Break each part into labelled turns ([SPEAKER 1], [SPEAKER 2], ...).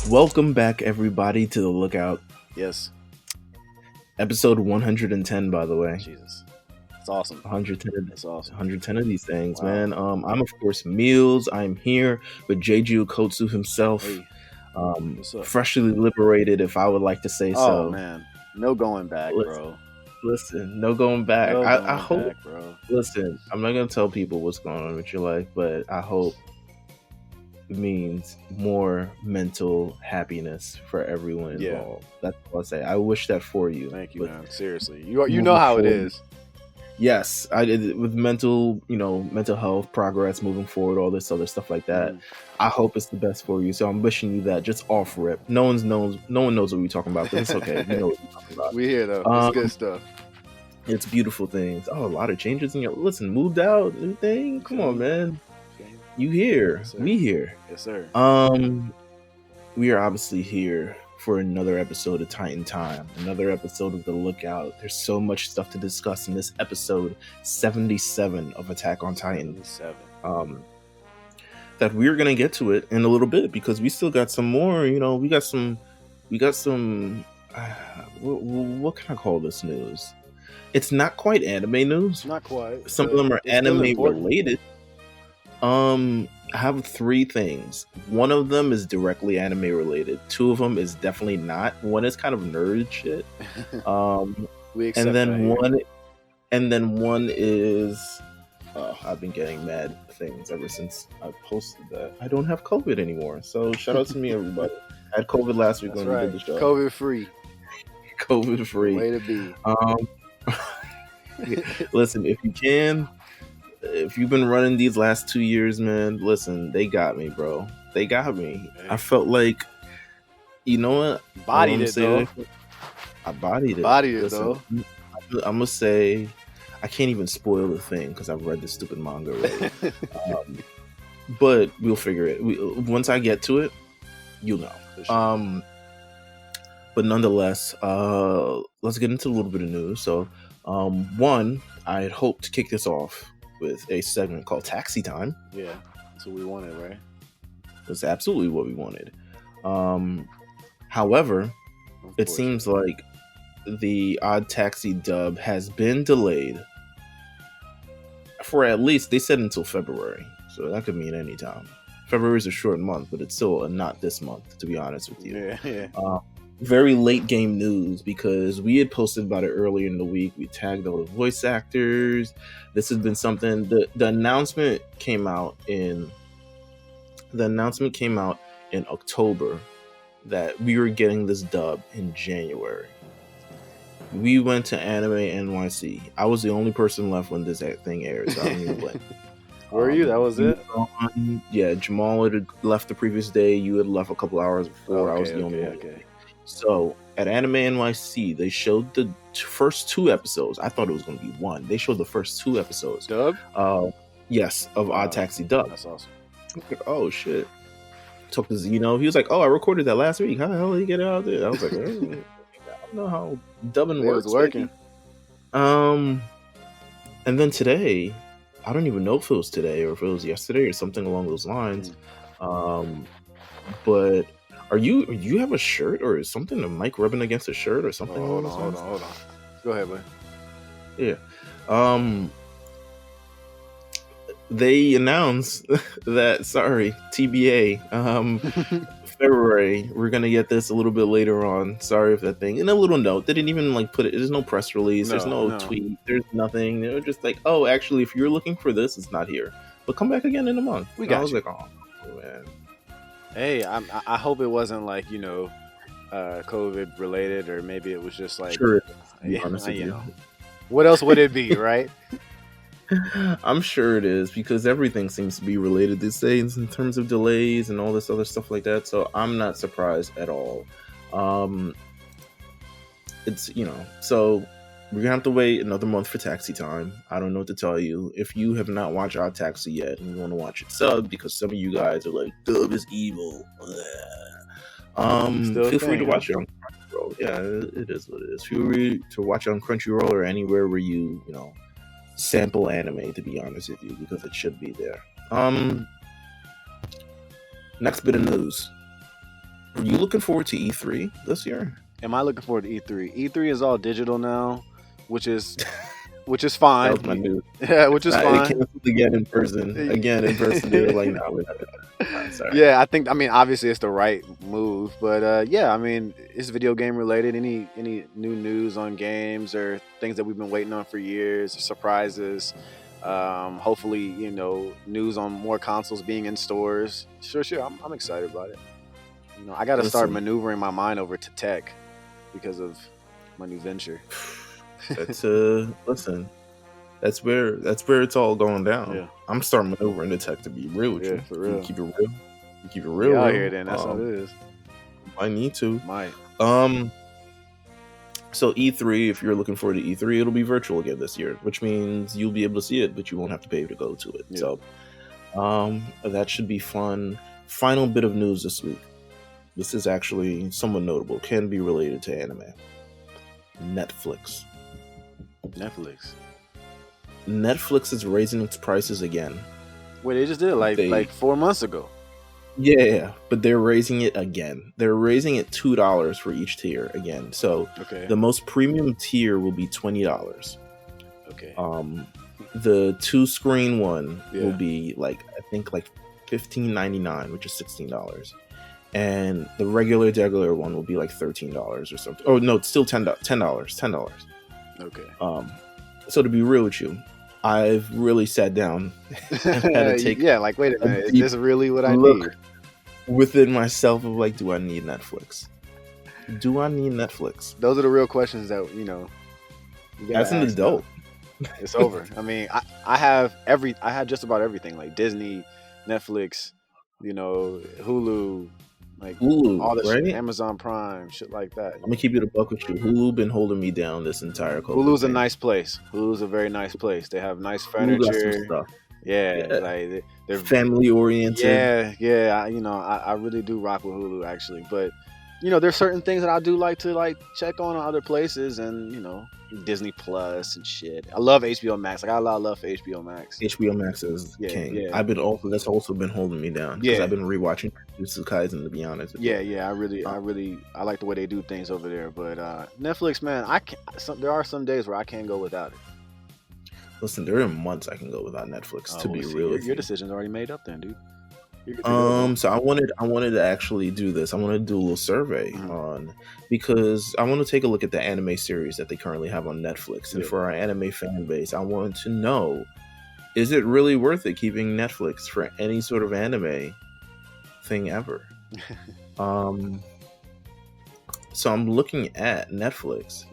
[SPEAKER 1] Welcome back, everybody, to the Lookout.
[SPEAKER 2] Yes.
[SPEAKER 1] Episode 110, by the way.
[SPEAKER 2] Jesus. It's awesome.
[SPEAKER 1] 110.
[SPEAKER 2] That's awesome.
[SPEAKER 1] 110 of these things,
[SPEAKER 2] Wow.
[SPEAKER 1] man. I'm, of course, Meelz. I'm here with Jeju Okotsu himself.
[SPEAKER 2] Hey. What's up?
[SPEAKER 1] Freshly liberated, if I would like to say so.
[SPEAKER 2] Oh, man. No going back, bro.
[SPEAKER 1] Listen, no going back.
[SPEAKER 2] No
[SPEAKER 1] I
[SPEAKER 2] going
[SPEAKER 1] hope,
[SPEAKER 2] back, bro.
[SPEAKER 1] Listen, I'm not going to tell people what's going on with your life, but I hope it means more mental happiness for everyone involved. That's what I say. I wish that for you.
[SPEAKER 2] Thank you, man. Seriously. You know how it is.
[SPEAKER 1] Yes, I did with mental health, progress, moving forward, all this other stuff like that. I hope it's the best for you. So I'm wishing you that just off rip. No one knows what we're talking about, but it's okay. We know what we're talking about.
[SPEAKER 2] We here though. It's good stuff.
[SPEAKER 1] It's beautiful things. Oh, a lot of changes in your moved out, new thing. Come on, man. You here?
[SPEAKER 2] Yes,
[SPEAKER 1] we here?
[SPEAKER 2] Yes, sir.
[SPEAKER 1] We are obviously here for another episode of Titan Time, another episode of The Lookout. There's so much stuff to discuss in this episode 77 of Attack on Titan.
[SPEAKER 2] 77.
[SPEAKER 1] That we're gonna get to it in a little bit because we still got some more. We got some. What can I call this news? It's not quite anime news.
[SPEAKER 2] Not quite.
[SPEAKER 1] Some of them are anime related. I have three things. One of them is directly anime related. Two of them is definitely not. One is kind of nerd shit. And then one is I've been getting mad things ever since I posted that. I don't have COVID anymore. So shout out to me, everybody. I had COVID last week when we did the show.
[SPEAKER 2] COVID free.
[SPEAKER 1] COVID free.
[SPEAKER 2] Way to be.
[SPEAKER 1] Listen, if you've been running these last 2 years, man, listen, they got me, bro. They got me.
[SPEAKER 2] Hey.
[SPEAKER 1] I felt like, you know what?
[SPEAKER 2] Bodied it, though.
[SPEAKER 1] I bodied it.
[SPEAKER 2] Though.
[SPEAKER 1] I'm going to say, I can't even spoil the thing because I've read this stupid manga already. But we'll figure it. Once I get to it, you'll know. Sure. But nonetheless, let's get into a little bit of news. So, one, I had hoped to kick this off with a segment called Taxi Time.
[SPEAKER 2] Yeah, that's what we wanted, right?
[SPEAKER 1] That's absolutely what we wanted. However, it seems like the ODDTAXI dub has been delayed for at least, they said until February. So that could mean any time. February is a short month, but it's still not this month, to be honest with you.
[SPEAKER 2] Yeah.
[SPEAKER 1] Very late game news because we had posted about it earlier in the week. We tagged all the voice actors. This has been something. The announcement came out in October that we were getting this dub in January. We went to Anime NYC. I was the only person left when this thing aired, so I don't even blame.
[SPEAKER 2] Were you? That was it?
[SPEAKER 1] Yeah, Jamal had left the previous day. You had left a couple hours before. I was the only one.
[SPEAKER 2] Okay.
[SPEAKER 1] So at Anime NYC, they showed the first two episodes. I thought it was going to be one. They showed the first two episodes.
[SPEAKER 2] Dub?
[SPEAKER 1] Yes, of ODDTAXI dub.
[SPEAKER 2] That's awesome.
[SPEAKER 1] Oh shit! Talked to Zeno. He was like, "Oh, I recorded that last week. How the hell did he get it out there?" I was like, I don't know how dubbing works.
[SPEAKER 2] It was working.
[SPEAKER 1] And then today, I don't even know if it was today or if it was yesterday or something along those lines. But you have a shirt or something? A mic rubbing against a shirt or something?
[SPEAKER 2] Hold on. Go ahead, man.
[SPEAKER 1] Yeah. They announced that, TBA, February, we're going to get this a little bit later on. Sorry if that thing. In a little note, they didn't even put it. There's no press release. There's no tweet. There's nothing. They were just like, oh, actually, if you're looking for this, it's not here. But come back again in a month. I was like, oh, man.
[SPEAKER 2] Hey, I hope it wasn't COVID related, or maybe it was just like,
[SPEAKER 1] sure,
[SPEAKER 2] what else would it be, right?
[SPEAKER 1] I'm sure it is, because everything seems to be related these days in terms of delays and all this other stuff like that. So I'm not surprised at all. It's so we're gonna have to wait another month for Taxi Time. I don't know what to tell you. If you have not watched ODDTAXI yet and you want to watch it sub, because some of you guys are like, dub is evil. Feel free to watch it on Crunchyroll. Yeah, it is what it is. Feel free to watch it on Crunchyroll or anywhere where you sample anime, to be honest with you, because it should be there. Next bit of news. Are you looking forward to E3 this year?
[SPEAKER 2] Am I looking forward to E3? E3 is all digital now, which is
[SPEAKER 1] That
[SPEAKER 2] fine.
[SPEAKER 1] was my news.
[SPEAKER 2] Yeah, which is
[SPEAKER 1] It
[SPEAKER 2] fine.
[SPEAKER 1] canceled again in person. Again in person, they were like, "No, we're not doing that." Sorry.
[SPEAKER 2] Yeah, I mean, obviously it's the right move, but yeah, I mean, it's video game related. Any new news on games or things that we've been waiting on for years, surprises. Hopefully, news on more consoles being in stores. Sure, I'm excited about it. I got to start maneuvering my mind over to tech because of my new venture.
[SPEAKER 1] That's listen. That's where it's all going down.
[SPEAKER 2] Yeah.
[SPEAKER 1] I'm starting maneuvering the tech, to be real with you.
[SPEAKER 2] For real.
[SPEAKER 1] Keep it real. Keep it real.
[SPEAKER 2] Out here, then that's what it is.
[SPEAKER 1] I need to.
[SPEAKER 2] Might.
[SPEAKER 1] So E3, if you're looking forward to E3, it'll be virtual again this year, which means you'll be able to see it, but you won't have to pay to go to it.
[SPEAKER 2] Yeah.
[SPEAKER 1] So, that should be fun. Final bit of news this week. This is actually somewhat notable. Can be related to anime. Netflix is raising its prices again.
[SPEAKER 2] Wait, they just did it like 4 months ago.
[SPEAKER 1] Yeah, but they're raising it again. They're raising it $2 for each tier again. So the most premium tier will be $20.
[SPEAKER 2] Okay.
[SPEAKER 1] The 2-screen one will be I think $15.99, which is $16. And the regular one will be like $13 or something. Oh no, it's still $10.
[SPEAKER 2] Okay.
[SPEAKER 1] So to be real with you, I've really sat down and had to take
[SPEAKER 2] wait a minute, is this really what I need?
[SPEAKER 1] Within myself of do I need Netflix? Do I need Netflix?
[SPEAKER 2] Those are the real questions that
[SPEAKER 1] as an adult.
[SPEAKER 2] It's over. I mean, I had just about everything, like Disney, Netflix, Hulu,
[SPEAKER 1] Hulu,
[SPEAKER 2] all the
[SPEAKER 1] right?
[SPEAKER 2] shit, Amazon Prime, shit like that.
[SPEAKER 1] I'm gonna keep it a buck with you. Hulu been holding me down this entire COVID
[SPEAKER 2] Hulu's
[SPEAKER 1] thing.
[SPEAKER 2] a nice place. Hulu's a very nice place. They have nice furniture. Yeah. They're
[SPEAKER 1] family oriented.
[SPEAKER 2] Yeah. I really do rock with Hulu actually, but there's certain things that I do like to check on other places, and Disney Plus and shit. I love HBO Max. I got a lot of love for HBO Max.
[SPEAKER 1] HBO Max is king. Yeah. That's also been holding me down because I've been rewatching Jujutsu Kaisen, to be honest.
[SPEAKER 2] I like the way they do things over there. But Netflix, man, there are some days where I can't go without it.
[SPEAKER 1] Listen, there are months I can go without Netflix. To be real,
[SPEAKER 2] your decision's already made up, then, dude.
[SPEAKER 1] So I wanted to actually do this. I wanted to do a little survey on, because I want to take a look at the anime series that they currently have on Netflix, and for our anime fan base, I wanted to know, is it really worth it keeping Netflix for any sort of anime thing ever? So I'm looking at Netflix,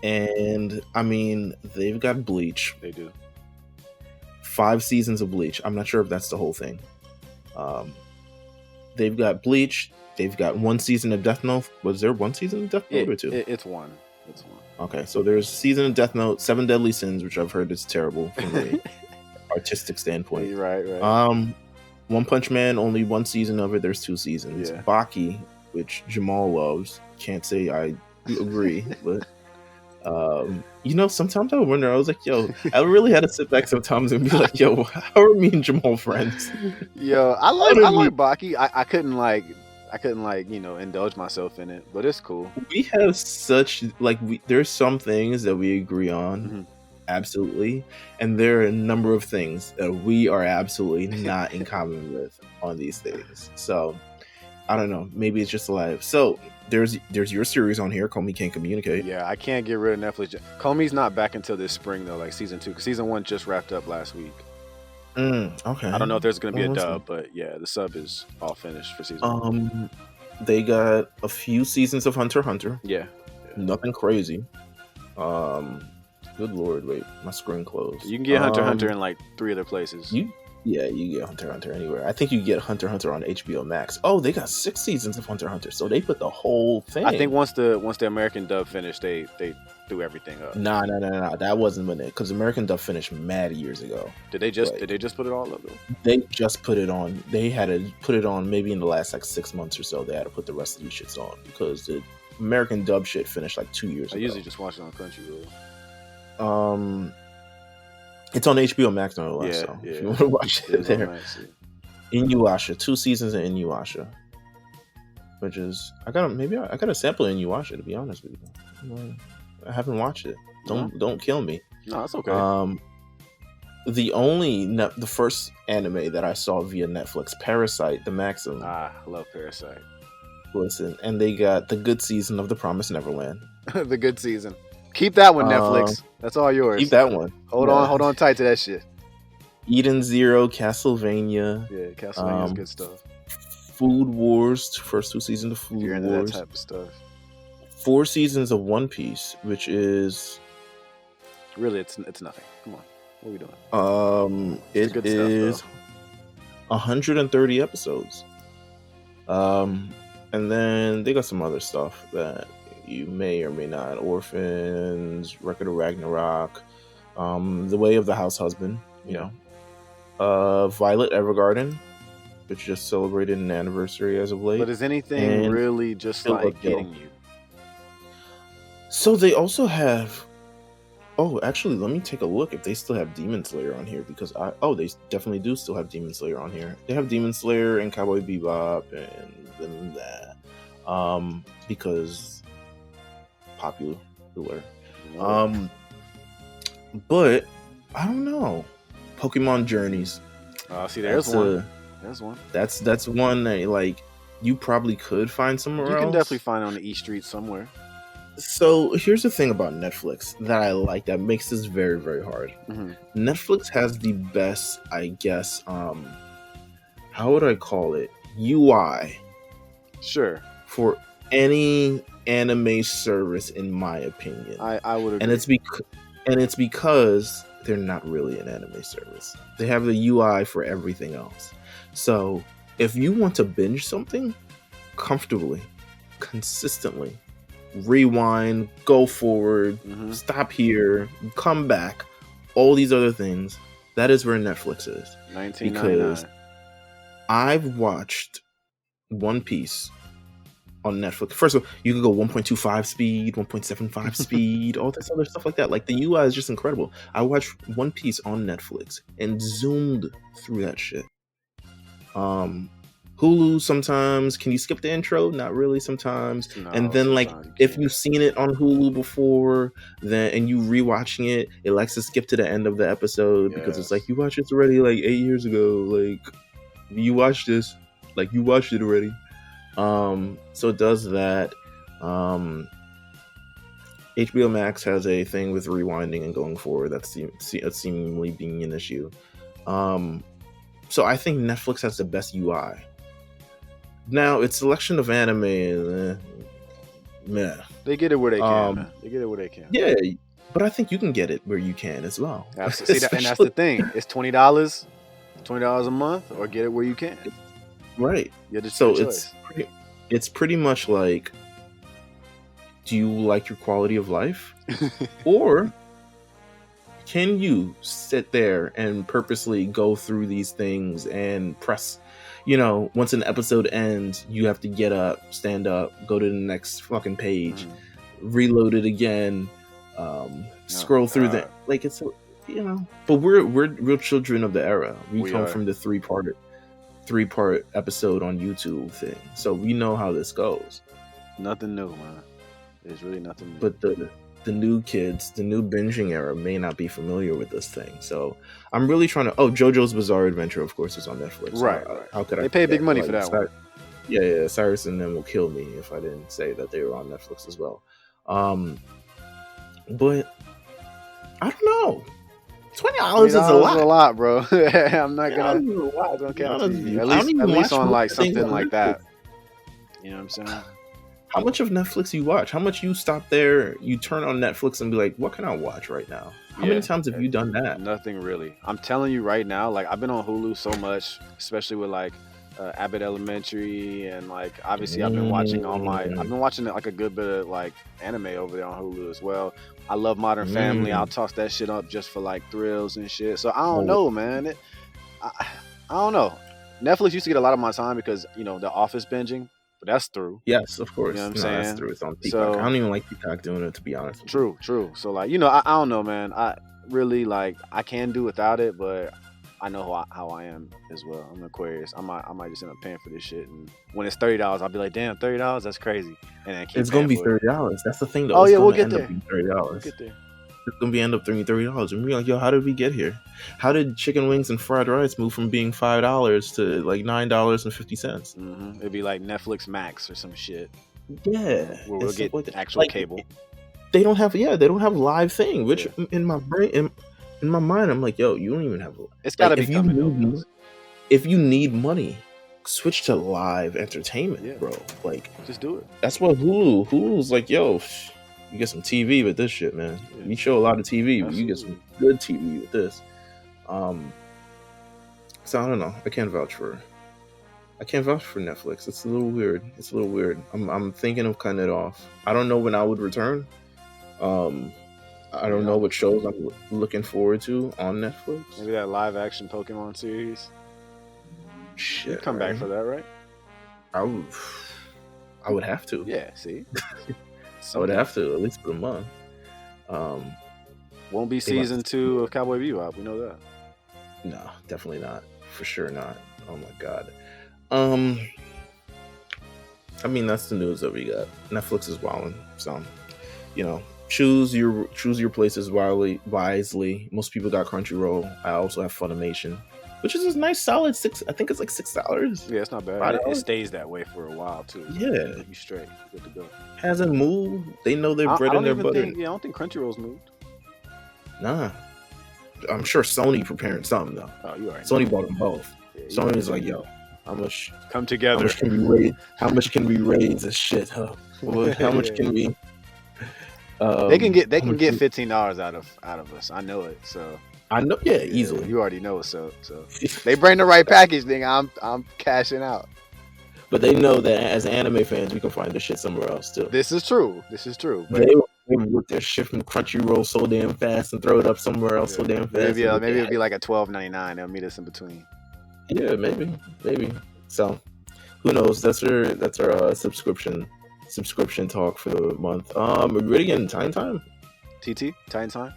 [SPEAKER 1] and I mean, they've got Bleach.
[SPEAKER 2] They do
[SPEAKER 1] 5 seasons of Bleach. I'm not sure if that's the whole thing. They've got Bleach. They've got 1 season of Death Note. Was there 1 season of Death Note or 2?
[SPEAKER 2] It's one.
[SPEAKER 1] Okay, so there's season of Death Note, 7 Deadly Sins, which I've heard is terrible from an artistic standpoint.
[SPEAKER 2] Right.
[SPEAKER 1] One Punch Man, only 1 season of it. There's 2 seasons. Baki, which Jamal loves. Can't say I agree, but sometimes I wonder. I was like, yo, I really had to sit back sometimes and be like, yo, how are me and Jamal friends?
[SPEAKER 2] Yo, I like Baki. I couldn't indulge myself in it, but it's cool.
[SPEAKER 1] We have such there's some things that we agree on, absolutely, and there are a number of things that we are absolutely not in common with on these things. So I don't know. Maybe it's just life. So there's your series on here. Comey Can't Communicate.
[SPEAKER 2] Yeah, I can't get rid of Netflix. Comey's not back until this spring though, like season 2. Because season 1 just wrapped up last week.
[SPEAKER 1] Okay.
[SPEAKER 2] I don't know if there's gonna be a dub, but yeah, the sub is all finished for season 1.
[SPEAKER 1] They got a few seasons of Hunter x Hunter.
[SPEAKER 2] Yeah.
[SPEAKER 1] Nothing crazy. Good lord, wait, my screen closed.
[SPEAKER 2] You can get Hunter x Hunter in 3 other places.
[SPEAKER 1] You get Hunter x Hunter anywhere. I think you get Hunter x Hunter on HBO Max. Oh, they got 6 seasons of Hunter x Hunter, so they put the whole thing.
[SPEAKER 2] I think once the American dub finished, they threw everything up.
[SPEAKER 1] Nah. That wasn't when because American dub finished mad years ago.
[SPEAKER 2] Did they just put it all up though?
[SPEAKER 1] They just put it on. They had to put it on maybe in the last 6 months or so. They had to put the rest of these shits on because the American dub shit finished 2 years ago.
[SPEAKER 2] I usually just watch it on Crunchyroll.
[SPEAKER 1] It's on HBO Max nonetheless. So if you want to watch it there. Inuyasha, 2 seasons of Inuyasha. which is I gotta sample it and you watch it. To be honest with you, I haven't watched it. Don't kill me.
[SPEAKER 2] No, that's okay.
[SPEAKER 1] The first anime that I saw via Netflix, Parasite, the Maxim.
[SPEAKER 2] I love Parasite.
[SPEAKER 1] Listen, and they got the good season of The Promised Neverland.
[SPEAKER 2] The good season. Keep that one, Netflix. That's all yours.
[SPEAKER 1] Keep that one.
[SPEAKER 2] Hold on tight to that shit.
[SPEAKER 1] Eden Zero, Castlevania.
[SPEAKER 2] Yeah, Castlevania's good stuff.
[SPEAKER 1] Food Wars, first 2 seasons of Food
[SPEAKER 2] You're into
[SPEAKER 1] Wars.
[SPEAKER 2] that type of stuff.
[SPEAKER 1] 4 seasons of One Piece, which is
[SPEAKER 2] really it's nothing. Come on, what are we doing?
[SPEAKER 1] It is 130 episodes. And then they got some other stuff that you may or may not. Orphans, Record of Ragnarok, The Way of the House Husband, you know. Violet Evergarden, which just celebrated an anniversary as of late.
[SPEAKER 2] But is anything really just like getting you?
[SPEAKER 1] So they also have. Oh, actually, let me take a look if they still have Demon Slayer on here, because they definitely do still have Demon Slayer on here. They have Demon Slayer and Cowboy Bebop and that, because popular. But I don't know. Pokemon Journeys.
[SPEAKER 2] See, there's one. There's one.
[SPEAKER 1] That's one that like you probably could find somewhere else.
[SPEAKER 2] You can definitely find it on the East Street somewhere.
[SPEAKER 1] So here's the thing about Netflix that I like that makes this very, very hard.
[SPEAKER 2] Mm-hmm.
[SPEAKER 1] Netflix has the best, I guess, how would I call it? UI.
[SPEAKER 2] Sure.
[SPEAKER 1] For any anime service, in my opinion.
[SPEAKER 2] I would agree.
[SPEAKER 1] And it's because they're not really an anime service. They have the UI for everything else. So if you want to binge something comfortably, consistently, rewind, go forward, stop here, come back, all these other things, that is where Netflix is. Because I've watched One Piece on Netflix. First of all, you can go 1.25 speed, 1.75 speed, all this other stuff like that. Like, the UI is just incredible. I watched One Piece on Netflix and zoomed through that shit. Hulu sometimes. Can you skip the intro? Not really sometimes. No, and then like if you've seen it on Hulu before, then and you rewatching it, it likes to skip to the end of the episode because it's like, you watched this already like 8 years ago. Like, you watched this, like you watched it already. So it does that. HBO Max has a thing with rewinding and going forward. That's seemingly being an issue. So I think Netflix has the best UI. Now, its selection of anime, meh.
[SPEAKER 2] They get it where they can. Man. They get it where they can.
[SPEAKER 1] Yeah, but I think you can get it where you can as well.
[SPEAKER 2] Absolutely. See, and that's the thing. It's $20 a month, or get it where you can.
[SPEAKER 1] Right. So it's pretty much like, do you like your quality of life? Or can you sit there and purposely go through these things and press, once an episode ends, you have to get up, stand up, go to the next fucking page, reload it again, scroll through that. Like, it's, but we're real children of the era. We come from the three-part episode on YouTube thing. So we know how this goes.
[SPEAKER 2] Nothing new, man. There's really nothing new.
[SPEAKER 1] But the new kids, the new binging era may not be familiar with this thing. So I'm really trying to... Oh, JoJo's Bizarre Adventure, of course, is on Netflix.
[SPEAKER 2] Right.
[SPEAKER 1] How could
[SPEAKER 2] they pay big money for that one.
[SPEAKER 1] Yeah, Cyrus and them will kill me if I didn't say that they were on Netflix as well. But I don't know. $20 is a lot.
[SPEAKER 2] A lot, bro. I'm not gonna count you. At least on like something like that. You know what I'm saying?
[SPEAKER 1] How much of Netflix you watch? How much you stop there, you turn on Netflix and be like, what can I watch right now? How many times have you done that?
[SPEAKER 2] Nothing really. I'm telling you right now, like, I've been on Hulu so much, especially with like Abbott Elementary, and like obviously I've been watching like a good bit of like anime over there on Hulu as well. I love Modern Family. I'll toss that shit up just for like thrills and shit. So I don't know, man. I don't know. Netflix used to get a lot of my time because the Office binging. But that's through.
[SPEAKER 1] Yes, of course.
[SPEAKER 2] You know what I'm saying?
[SPEAKER 1] That's through. It's on Peacock. So, I don't even like Peacock doing it, to be honest.
[SPEAKER 2] True. So like, I don't know, man. I really like, I can do without it, but I know how I am as well. I'm an Aquarius. I might just end up paying for this shit, and when it's $30, I'll be like, damn, $30, that's crazy, and then keep
[SPEAKER 1] It's gonna
[SPEAKER 2] paying
[SPEAKER 1] be
[SPEAKER 2] for it.
[SPEAKER 1] $30. That's the thing, though.
[SPEAKER 2] Oh
[SPEAKER 1] It's
[SPEAKER 2] yeah, we'll
[SPEAKER 1] gonna
[SPEAKER 2] get
[SPEAKER 1] end up
[SPEAKER 2] there.
[SPEAKER 1] being
[SPEAKER 2] We'll
[SPEAKER 1] $30.
[SPEAKER 2] get there.
[SPEAKER 1] It's gonna be end up being $30, and we're like, yo, how did we get here? How did chicken wings and fried rice move from being $5 to like $9.50?
[SPEAKER 2] Mm-hmm. It'd be like Netflix Max or some shit.
[SPEAKER 1] Yeah,
[SPEAKER 2] Where we'll get
[SPEAKER 1] like
[SPEAKER 2] actual
[SPEAKER 1] like,
[SPEAKER 2] cable.
[SPEAKER 1] They don't have live thing. Which in my brain, in my mind, I'm like, yo, you don't even have.
[SPEAKER 2] It's gotta be coming.
[SPEAKER 1] If you need money, switch to live entertainment, bro. Like,
[SPEAKER 2] just do it.
[SPEAKER 1] That's what Hulu's like, yo. You get some TV with this shit, man. We show a lot of TV, but you get some good TV with this. So I don't know. I can't vouch for Netflix. It's a little weird. I'm thinking of cutting it off. I don't know when I would return. I don't know what shows I'm looking forward to on Netflix.
[SPEAKER 2] Maybe that live action Pokemon series.
[SPEAKER 1] Shit,
[SPEAKER 2] you'd come back for that, right?
[SPEAKER 1] I would have to.
[SPEAKER 2] Yeah, see?
[SPEAKER 1] I would have to, at least for a month.
[SPEAKER 2] Won't be season 2 of Cowboy Bebop, we know that.
[SPEAKER 1] No, definitely not. For sure not. Oh my god. I mean, that's the news that we got. Netflix is wilding, so choose your places wisely. Most people got Crunchyroll. I also have Funimation, which is a nice solid $6. I think it's like $6.
[SPEAKER 2] Yeah, it's not bad. It stays that way for a while too.
[SPEAKER 1] Yeah,
[SPEAKER 2] you straight, good to go.
[SPEAKER 1] Hasn't moved. They know their bread and their butter.
[SPEAKER 2] I don't think Crunchyroll's moved.
[SPEAKER 1] Nah, I'm sure Sony preparing something though.
[SPEAKER 2] Oh, you already
[SPEAKER 1] Sony bought them both. Yeah, Sony's like, yo, how much?
[SPEAKER 2] Come together.
[SPEAKER 1] How much can we raise this shit? Huh? How much can we?
[SPEAKER 2] They can get $15 out of us. I know it. So
[SPEAKER 1] I know, yeah, easily.
[SPEAKER 2] You already know. So they bring the right package, thing. I'm cashing out.
[SPEAKER 1] But they know that as anime fans, we can find this shit somewhere else too.
[SPEAKER 2] This is true. But
[SPEAKER 1] they work their shit from Crunchyroll so damn fast and throw it up somewhere else so damn fast.
[SPEAKER 2] Maybe it'll be like a $12.99. They'll meet us in between.
[SPEAKER 1] Yeah, maybe. So who knows? That's our subscription talk for the month. Are we ready again? Time?
[SPEAKER 2] TT? Time?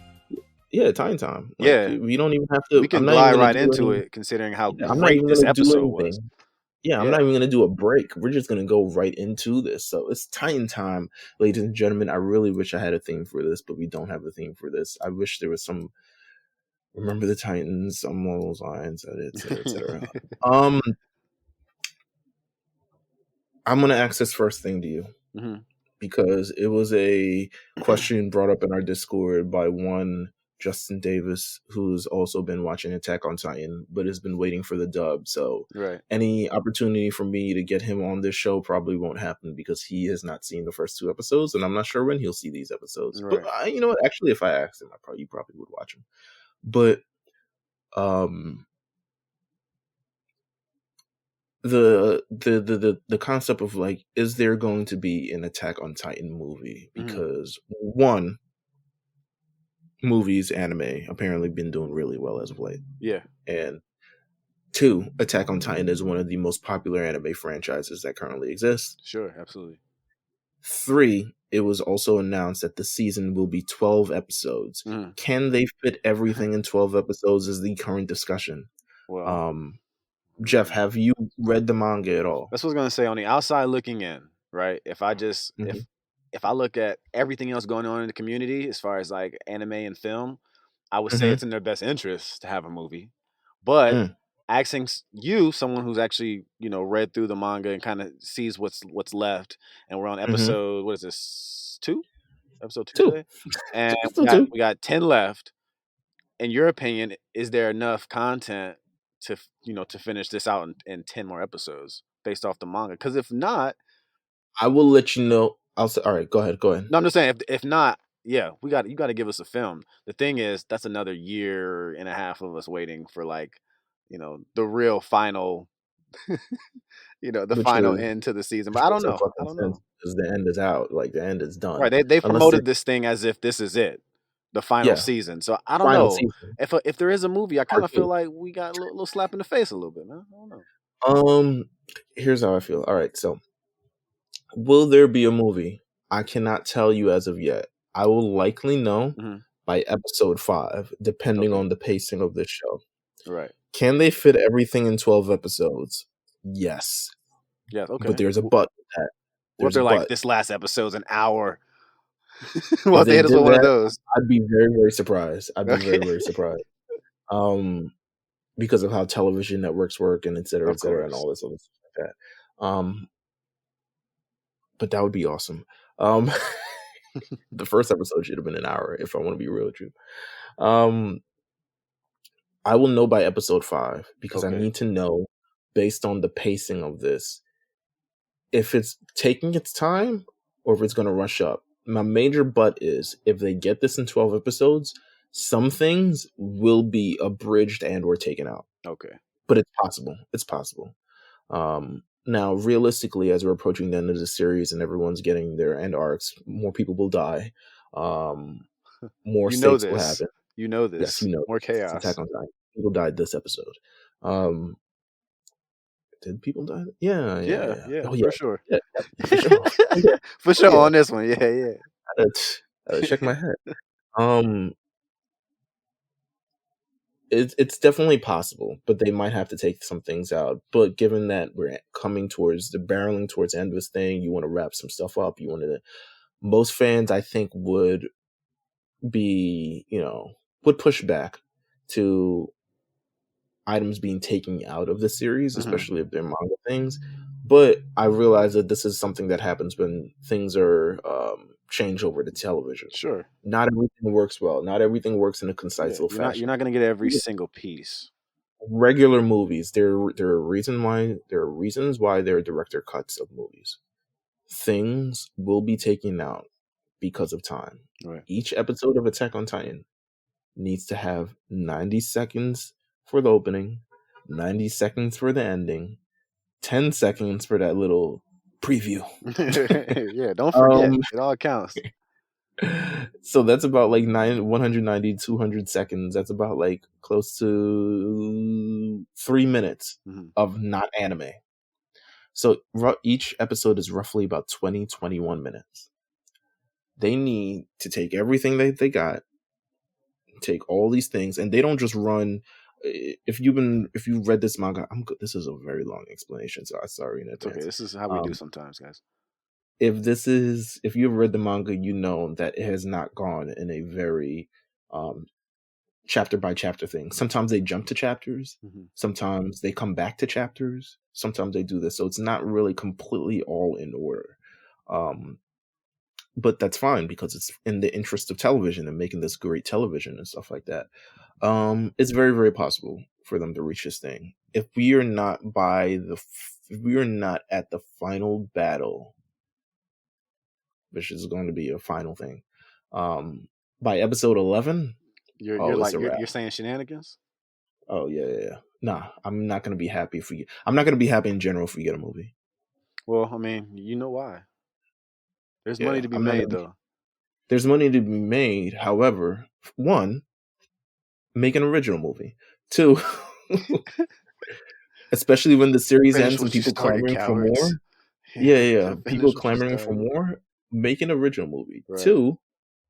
[SPEAKER 1] Yeah, time. We don't even have to.
[SPEAKER 2] We can glide right into it, considering how great this episode was.
[SPEAKER 1] Yeah, I'm not even going to do a break. We're just going to go right into this. So it's time, ladies and gentlemen. I really wish I had a theme for this, but we don't have a theme for this. I wish there was some Remember the Titans, some of those lines, etc. I'm going to ask this first thing to you.
[SPEAKER 2] Mm-hmm.
[SPEAKER 1] Because it was a question brought up in our Discord by one Justin Davis, who's also been watching Attack on Titan, but has been waiting for the dub. So any opportunity for me to get him on this show probably won't happen because he has not seen the first 2 episodes, and I'm not sure when he'll see these episodes. Right. But you know what? Actually, if I asked him, you probably would watch him. But the concept of like, is there going to be an Attack on Titan movie? Because one, movies, anime apparently been doing really well as of late.
[SPEAKER 2] Yeah.
[SPEAKER 1] And 2, Attack on Titan is one of the most popular anime franchises that currently exists.
[SPEAKER 2] Sure, absolutely.
[SPEAKER 1] 3, it was also announced that the season will be 12 episodes. Can they fit everything in 12 episodes is the current discussion.
[SPEAKER 2] Well,
[SPEAKER 1] Jeff, have you read the manga at all?
[SPEAKER 2] That's what I was going to say. On the outside looking in, right? If I just if I look at everything else going on in the community as far as like anime and film, I would say it's in their best interest to have a movie. But asking you, someone who's actually, read through the manga and kind of sees what's left, and we're on episode, what is this, 2? Episode 2 today? And we got 10 left. In your opinion, is there enough content to finish this out in 10 more episodes based off the manga? Because if not,
[SPEAKER 1] I will let you know. I'll say, all right, go ahead.
[SPEAKER 2] No, I'm just saying, if not, you got to give us a film. The thing is, that's another 1.5 years of us waiting for the real final, final end to the season. But I don't know.
[SPEAKER 1] Because the end is out, like the end is done.
[SPEAKER 2] Right? They promoted this thing as if this is it, the final season. So I don't know if there is a movie. I kind of feel like we got a little slap in the face a little bit, man. I don't know.
[SPEAKER 1] Here's how I feel. All right, so will there be a movie? I cannot tell you as of yet. I will likely know by episode 5, depending on the pacing of this show.
[SPEAKER 2] Right.
[SPEAKER 1] Can they fit everything in 12 episodes? Yes.
[SPEAKER 2] Yeah, okay.
[SPEAKER 1] But there's a but with that.
[SPEAKER 2] What if
[SPEAKER 1] There's
[SPEAKER 2] they're
[SPEAKER 1] a
[SPEAKER 2] like,
[SPEAKER 1] but.
[SPEAKER 2] this last episode's an hour?
[SPEAKER 1] If
[SPEAKER 2] What if they
[SPEAKER 1] they
[SPEAKER 2] hit us
[SPEAKER 1] did
[SPEAKER 2] with one of
[SPEAKER 1] that,
[SPEAKER 2] those?
[SPEAKER 1] I'd be very, very surprised. I'd be
[SPEAKER 2] Okay.
[SPEAKER 1] very, very surprised. Because of how television networks work and et cetera, and all this other stuff like that. But that would be awesome. The first episode should have been an hour, if I want to be real with you. I will know by episode 5 because I need to know, based on the pacing of this, if it's taking its time or if it's going to rush up. My major but is, if they get this in 12 episodes, some things will be abridged and or taken out.
[SPEAKER 2] Okay.
[SPEAKER 1] But it's possible. It's possible. Now, realistically, as we're approaching the end of the series and everyone's getting their end arcs, more people will die. More states will happen.
[SPEAKER 2] You know this.
[SPEAKER 1] Yes, you know.
[SPEAKER 2] More chaos.
[SPEAKER 1] Attack on Titan. People died this episode. Did people die? Yeah.
[SPEAKER 2] Oh, yeah. For sure.
[SPEAKER 1] Yeah, for sure.
[SPEAKER 2] For sure on this one. Yeah.
[SPEAKER 1] I check my head. It's definitely possible, but they might have to take some things out. But given that we're barreling towards the end of this thing, you want to wrap some stuff up. Most fans, I think, would push back to items being taken out of the series, especially if they're manga things. But I realize that this is something that happens when things are changed over to television.
[SPEAKER 2] Sure.
[SPEAKER 1] Not everything works well. Not everything works in a concise fashion.
[SPEAKER 2] You're not going to get every single piece.
[SPEAKER 1] Regular movies, there are reasons why there are director cuts of movies. Things will be taken out because of time.
[SPEAKER 2] Right.
[SPEAKER 1] Each episode of Attack on Titan needs to have 90 seconds for the opening, 90 seconds for the ending, 10 seconds for that little preview.
[SPEAKER 2] Yeah, don't forget. It all counts.
[SPEAKER 1] So that's about like 190, 200 seconds. That's about like close to 3 minutes of not anime. So each episode is roughly about 20, 21 minutes. They need to take everything they got, take all these things, and they don't just run. If you've read this manga, this is a very long explanation, so I'm sorry in advance.
[SPEAKER 2] Okay, this is how we do sometimes, guys.
[SPEAKER 1] If you've read the manga, you know that it has not gone in a very chapter by chapter thing. Sometimes they jump to chapters, sometimes they come back to chapters, sometimes they do this, so it's not really completely all in order. But that's fine because it's in the interest of television and making this great television and stuff like that. It's very, very possible for them to reach this thing. If we are not at the final battle, which is going to be a final thing, by episode 11,
[SPEAKER 2] you're saying shenanigans?
[SPEAKER 1] Oh yeah. Nah, I'm not gonna be happy I'm not gonna be happy in general if we get a movie.
[SPEAKER 2] Well, I mean, you know why? There's money to be made, though.
[SPEAKER 1] There's money to be made. However, 1, make an original movie. 2, especially when the series ends and people clamoring for more. Yeah. People clamoring for more. Make an original movie. Right. 2,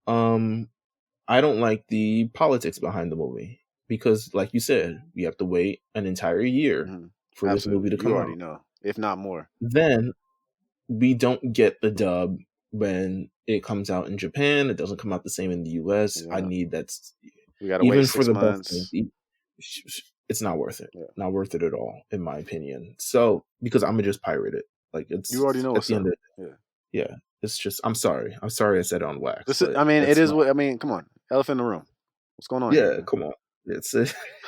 [SPEAKER 1] I don't like the politics behind the movie because, like you said, we have to wait an entire year for this movie to come out.
[SPEAKER 2] You already know, if not more.
[SPEAKER 1] Then we don't get the dub when it comes out in Japan. It doesn't come out the same in the US. Yeah. I need that.
[SPEAKER 2] We gotta wait 6 months.
[SPEAKER 1] Best things, it's not worth it. Yeah. Not worth it at all, in my opinion. So because I'm gonna just pirate it. Like it's
[SPEAKER 2] you already know
[SPEAKER 1] at the end of it. Yeah. It's just I'm sorry I said it on wax.
[SPEAKER 2] Come on, elephant in the room. What's going on?
[SPEAKER 1] Yeah, come on. It's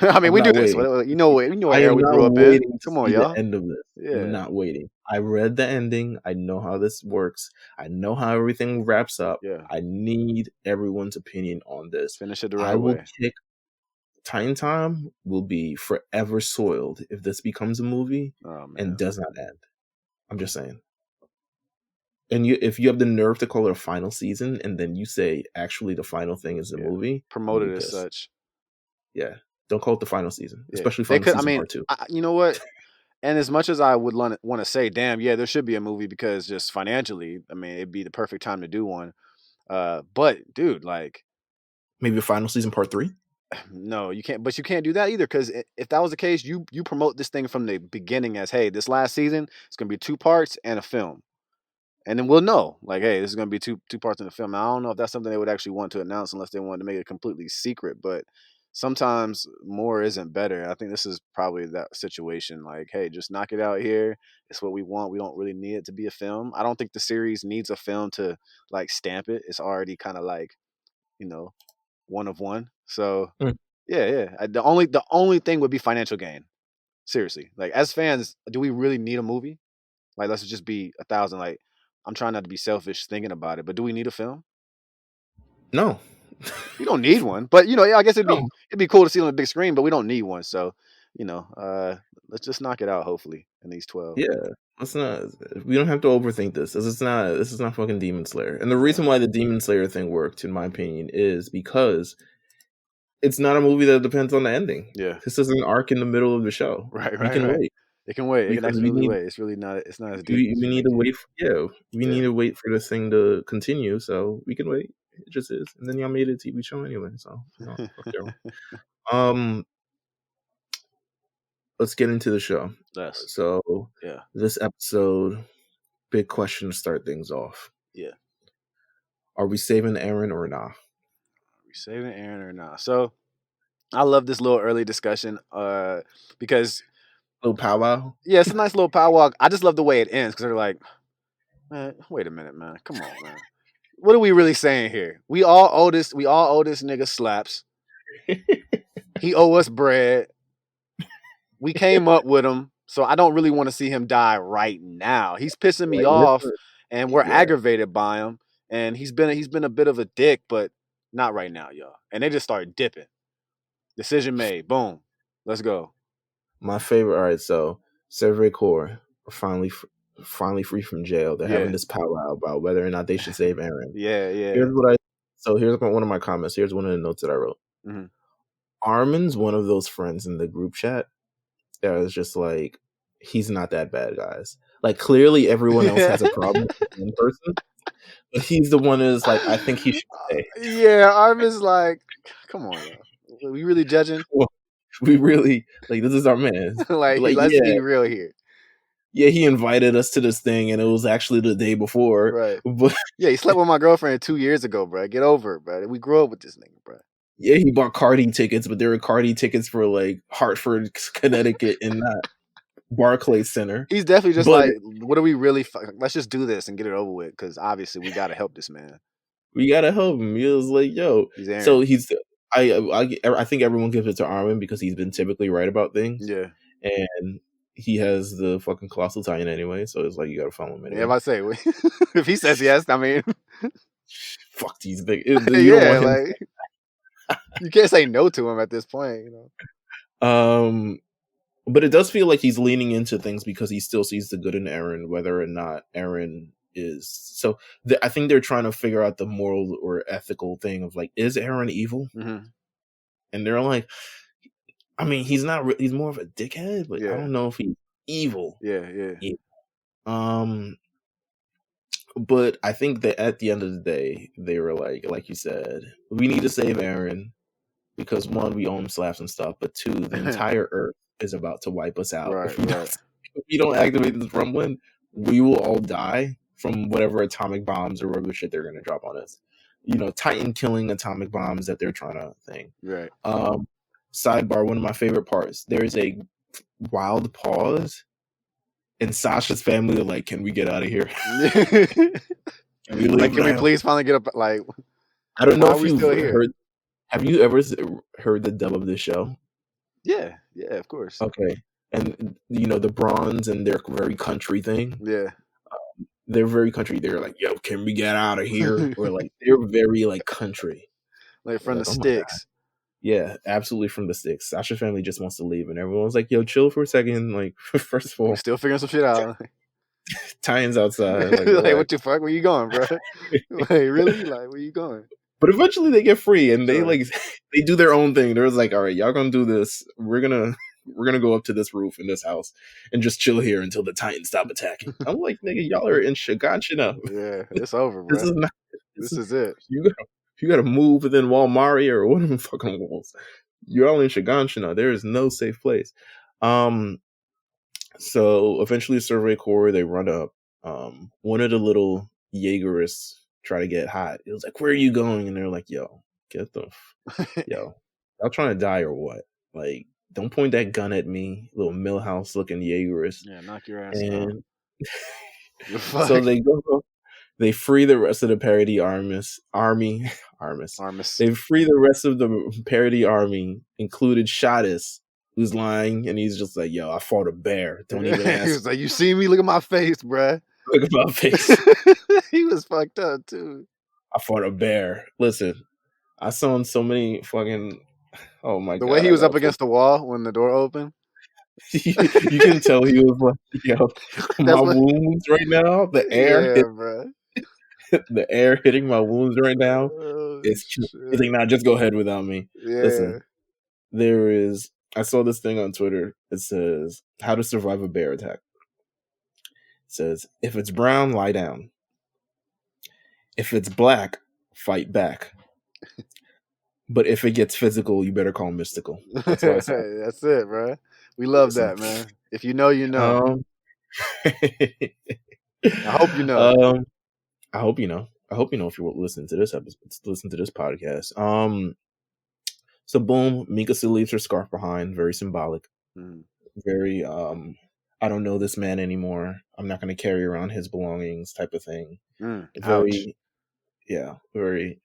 [SPEAKER 2] I mean, we do this. You know what era we grew up in. Come on, y'all.
[SPEAKER 1] The end of this. Yeah. I'm not waiting. I read the ending. I know how this works. I know how everything wraps up.
[SPEAKER 2] Yeah.
[SPEAKER 1] I need everyone's opinion on this.
[SPEAKER 2] Finish it the right way.
[SPEAKER 1] Titan Time will be forever soiled if this becomes a movie and does not end. I'm just saying. And if you have the nerve to call it a final season and then you say actually the final thing is the movie,
[SPEAKER 2] promote it as such.
[SPEAKER 1] Yeah, don't call it the final season, especially final season part 2.
[SPEAKER 2] You know what? And as much as I would want to say, damn, yeah, there should be a movie because just financially, I mean, it'd be the perfect time to do one. But dude, like
[SPEAKER 1] maybe a final season part 3.
[SPEAKER 2] No, you can't. But you can't do that either, because if that was the case, you promote this thing from the beginning as, hey, this last season it's gonna be 2 parts and a film, and then we'll know, like, hey, this is gonna be two parts in the film. Now, I don't know if that's something they would actually want to announce unless they wanted to make it completely secret. But sometimes more isn't better. I think this is probably that situation. Like, hey, just knock it out here. It's what we want. We don't really need it to be a film. I don't think the series needs a film to like stamp it. It's already kind of like, you know, one of one. So
[SPEAKER 1] Mm.
[SPEAKER 2] yeah. The only thing would be financial gain. Seriously, like as fans, do we really need a movie? Like, let's just be 1,000. Like, I'm trying not to be selfish thinking about it, but do we need a film?
[SPEAKER 1] No.
[SPEAKER 2] We don't need one, but yeah, I guess it'd
[SPEAKER 1] No.
[SPEAKER 2] be cool to see it on the big screen, but we don't need one. So, let's just knock it out. Hopefully, in these 12.
[SPEAKER 1] Yeah. Let's not. We don't have to overthink this. This is not. This is not fucking Demon Slayer. And the reason why the Demon Slayer thing worked, in my opinion, is because it's not a movie that depends on the ending.
[SPEAKER 2] Yeah,
[SPEAKER 1] This is an arc in the middle of the show.
[SPEAKER 2] right.
[SPEAKER 1] We can wait.
[SPEAKER 2] It can wait. It can
[SPEAKER 1] Because we
[SPEAKER 2] absolutely
[SPEAKER 1] need.
[SPEAKER 2] wait. It's really not. It's not as deep
[SPEAKER 1] We
[SPEAKER 2] as you
[SPEAKER 1] need
[SPEAKER 2] think
[SPEAKER 1] to
[SPEAKER 2] it
[SPEAKER 1] wait.
[SPEAKER 2] is.
[SPEAKER 1] We need to wait for this thing to continue. So we can wait. It just is. And then y'all made a TV show anyway. So fuck y'all. Let's get into the show.
[SPEAKER 2] Yes.
[SPEAKER 1] So
[SPEAKER 2] Yeah.
[SPEAKER 1] this episode, big question to start things off.
[SPEAKER 2] Yeah.
[SPEAKER 1] Are we saving Eren or not?
[SPEAKER 2] Are we saving Eren or not? So I love this little early discussion because
[SPEAKER 1] Little powwow.
[SPEAKER 2] yeah, it's a nice little powwow. I just love the way it ends because they're like, man, wait a minute, man. Come on, man. What are we really saying here? We all owe this nigga slaps. He owe us bread. We came up with him, so I don't really want to see him die right now. He's pissing me off, and we're aggravated by him. And he's been a bit of a dick, but not right now, y'all. And they just started dipping. Decision made. Boom. Let's go.
[SPEAKER 1] My favorite. All right, so Survey Corps are finally free from jail. They're having this powwow about whether or not they should save Eren.
[SPEAKER 2] Yeah.
[SPEAKER 1] Here's one of my comments. Here's one of the notes that I wrote.
[SPEAKER 2] Mm-hmm.
[SPEAKER 1] Armin's one of those friends in the group chat that was just like, he's not that bad, guys. Like, clearly everyone else has a problem with one person, but he's the one who's like, I think he should stay.
[SPEAKER 2] Yeah, Armin's like, come on, yo. Are we really judging?
[SPEAKER 1] We really, like, this is our man.
[SPEAKER 2] like let's be real here.
[SPEAKER 1] Yeah, he invited us to this thing, and it was actually the day before.
[SPEAKER 2] Right.
[SPEAKER 1] But
[SPEAKER 2] yeah, he slept with my girlfriend 2 years ago, bro. Get over it, bro. We grew up with this nigga, bro.
[SPEAKER 1] Yeah, he bought Cardi tickets, but there were Cardi tickets for like Hartford, Connecticut, and not Barclays Center.
[SPEAKER 2] He's definitely just like, what are we really? Let's just do this and get it over with, because obviously we got to help this man.
[SPEAKER 1] We gotta help him. He was like, "Yo." So he's. I think everyone gives it to Armin because he's been typically right about things.
[SPEAKER 2] Yeah,
[SPEAKER 1] and he has the fucking colossal titan anyway, so it's like you gotta follow him anyway.
[SPEAKER 2] Yeah, if I say if he says yes, I mean,
[SPEAKER 1] fuck these big.
[SPEAKER 2] Yeah, like you can't say no to him at this point, you
[SPEAKER 1] know. But it does feel like he's leaning into things because he still sees the good in Eren, whether or not Eren is. So I think they're trying to figure out the moral or ethical thing of like, is Eren evil?
[SPEAKER 2] Mm-hmm.
[SPEAKER 1] And they're like, I mean, he's not. He's more of a dickhead, but I don't know if he's evil.
[SPEAKER 2] Yeah.
[SPEAKER 1] But I think that at the end of the day, they were like you said, we need to save Eren because one, we owe him slaps and stuff, but two, the entire Earth is about to wipe us out.
[SPEAKER 2] Right,
[SPEAKER 1] if we don't activate this rumbling, we will all die from whatever atomic bombs or whatever shit they're gonna drop on us. You know, Titan killing atomic bombs that they're trying to thing.
[SPEAKER 2] Right.
[SPEAKER 1] Sidebar, one of my favorite parts. There's a wild pause. And Sasha's family are like, "Can we get out of here?
[SPEAKER 2] Can we please finally get up?" Like,
[SPEAKER 1] I don't know if you've heard. Have you ever heard the dub of this show?
[SPEAKER 2] Yeah, of course.
[SPEAKER 1] Okay, and you know the Bronze and their very country thing.
[SPEAKER 2] Yeah,
[SPEAKER 1] they're very country. They're like, "Yo, can we get out of here?" Or like they're very like country,
[SPEAKER 2] like from the sticks.
[SPEAKER 1] Yeah, absolutely from the sticks. Sasha's family just wants to leave, and everyone's like, "Yo, chill for a second." Like, first of all,
[SPEAKER 2] we're still figuring some shit out.
[SPEAKER 1] Titans outside.
[SPEAKER 2] Like, what the fuck? Where you going, bro? Like, really? Like, where you going?
[SPEAKER 1] But eventually they get free, and they they do their own thing. They're like, "All right, y'all gonna do this. We're gonna go up to this roof in this house and just chill here until the Titans stop attacking." I'm like, "Nigga, y'all are in Shigachina.
[SPEAKER 2] Yeah, it's over, bro. This is it.
[SPEAKER 1] You got to move within Walmart or one of them fucking walls." You're all in Shiganshina. There is no safe place. So eventually, Survey Corps, they run up. One of the little Jaegerists try to get hot. It was like, "Where are you going?" And they're like, "Yo, yo, y'all trying to die or what? Like, don't point that gun at me, little Millhouse looking Jaegerist."
[SPEAKER 2] Yeah, knock your ass out.
[SPEAKER 1] And so they go. They free the rest of the parody army. They free the rest of the parody army, included Shadis, who's lying, and he's just like, "Yo, I fought a bear. Don't even ask."
[SPEAKER 2] He was like, "You see me? Look at my face, bruh."
[SPEAKER 1] Look at my face.
[SPEAKER 2] He was fucked up too.
[SPEAKER 1] I fought a bear. Listen, I saw in so many fucking. Oh my god!
[SPEAKER 2] The way he was up against the wall when the door opened.
[SPEAKER 1] you can tell he was like, "Yo, my wounds right now. The air,
[SPEAKER 2] bro.
[SPEAKER 1] The air hitting my wounds right now. It's like, nah, just go ahead without me."
[SPEAKER 2] Yeah.
[SPEAKER 1] Listen, I saw this thing on Twitter. It says, "How to survive a bear attack." It says, "If it's brown, lie down. If it's black, fight back. But if it gets physical, you better call mystical." That's what I said.
[SPEAKER 2] That's it, bro. We love that, man. If you know, you know. I hope you know.
[SPEAKER 1] I hope you know. I hope you know if you're listening to this episode, listen to this podcast. So boom, Mikasa leaves her scarf behind. Very symbolic. Very I don't know this man anymore. I'm not going to carry around his belongings type of thing. Very, yeah, very.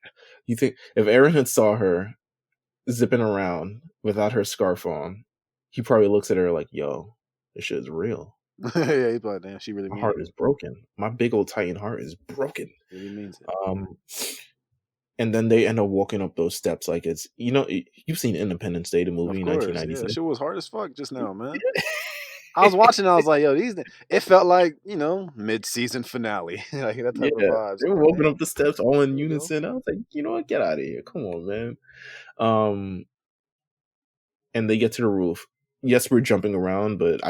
[SPEAKER 1] You think if Eren had saw her zipping around without her scarf on, he probably looks at her like, "Yo, this shit is real."
[SPEAKER 2] Yeah, he's like, "Damn, she really."
[SPEAKER 1] My heart is broken. My big old Titan heart is broken.
[SPEAKER 2] Really means it.
[SPEAKER 1] And then they end up walking up those steps like it's, you've seen Independence Day, the movie, 1996.
[SPEAKER 2] Yeah, that shit was hard as fuck just now, man. I was watching, I was like, "Yo, it felt like, mid-season finale." Like that type of vibes.
[SPEAKER 1] They were walking up the steps all in unison. I was like, you know what? Get out of here. Come on, man. And they get to the roof. Yes, we're jumping around, but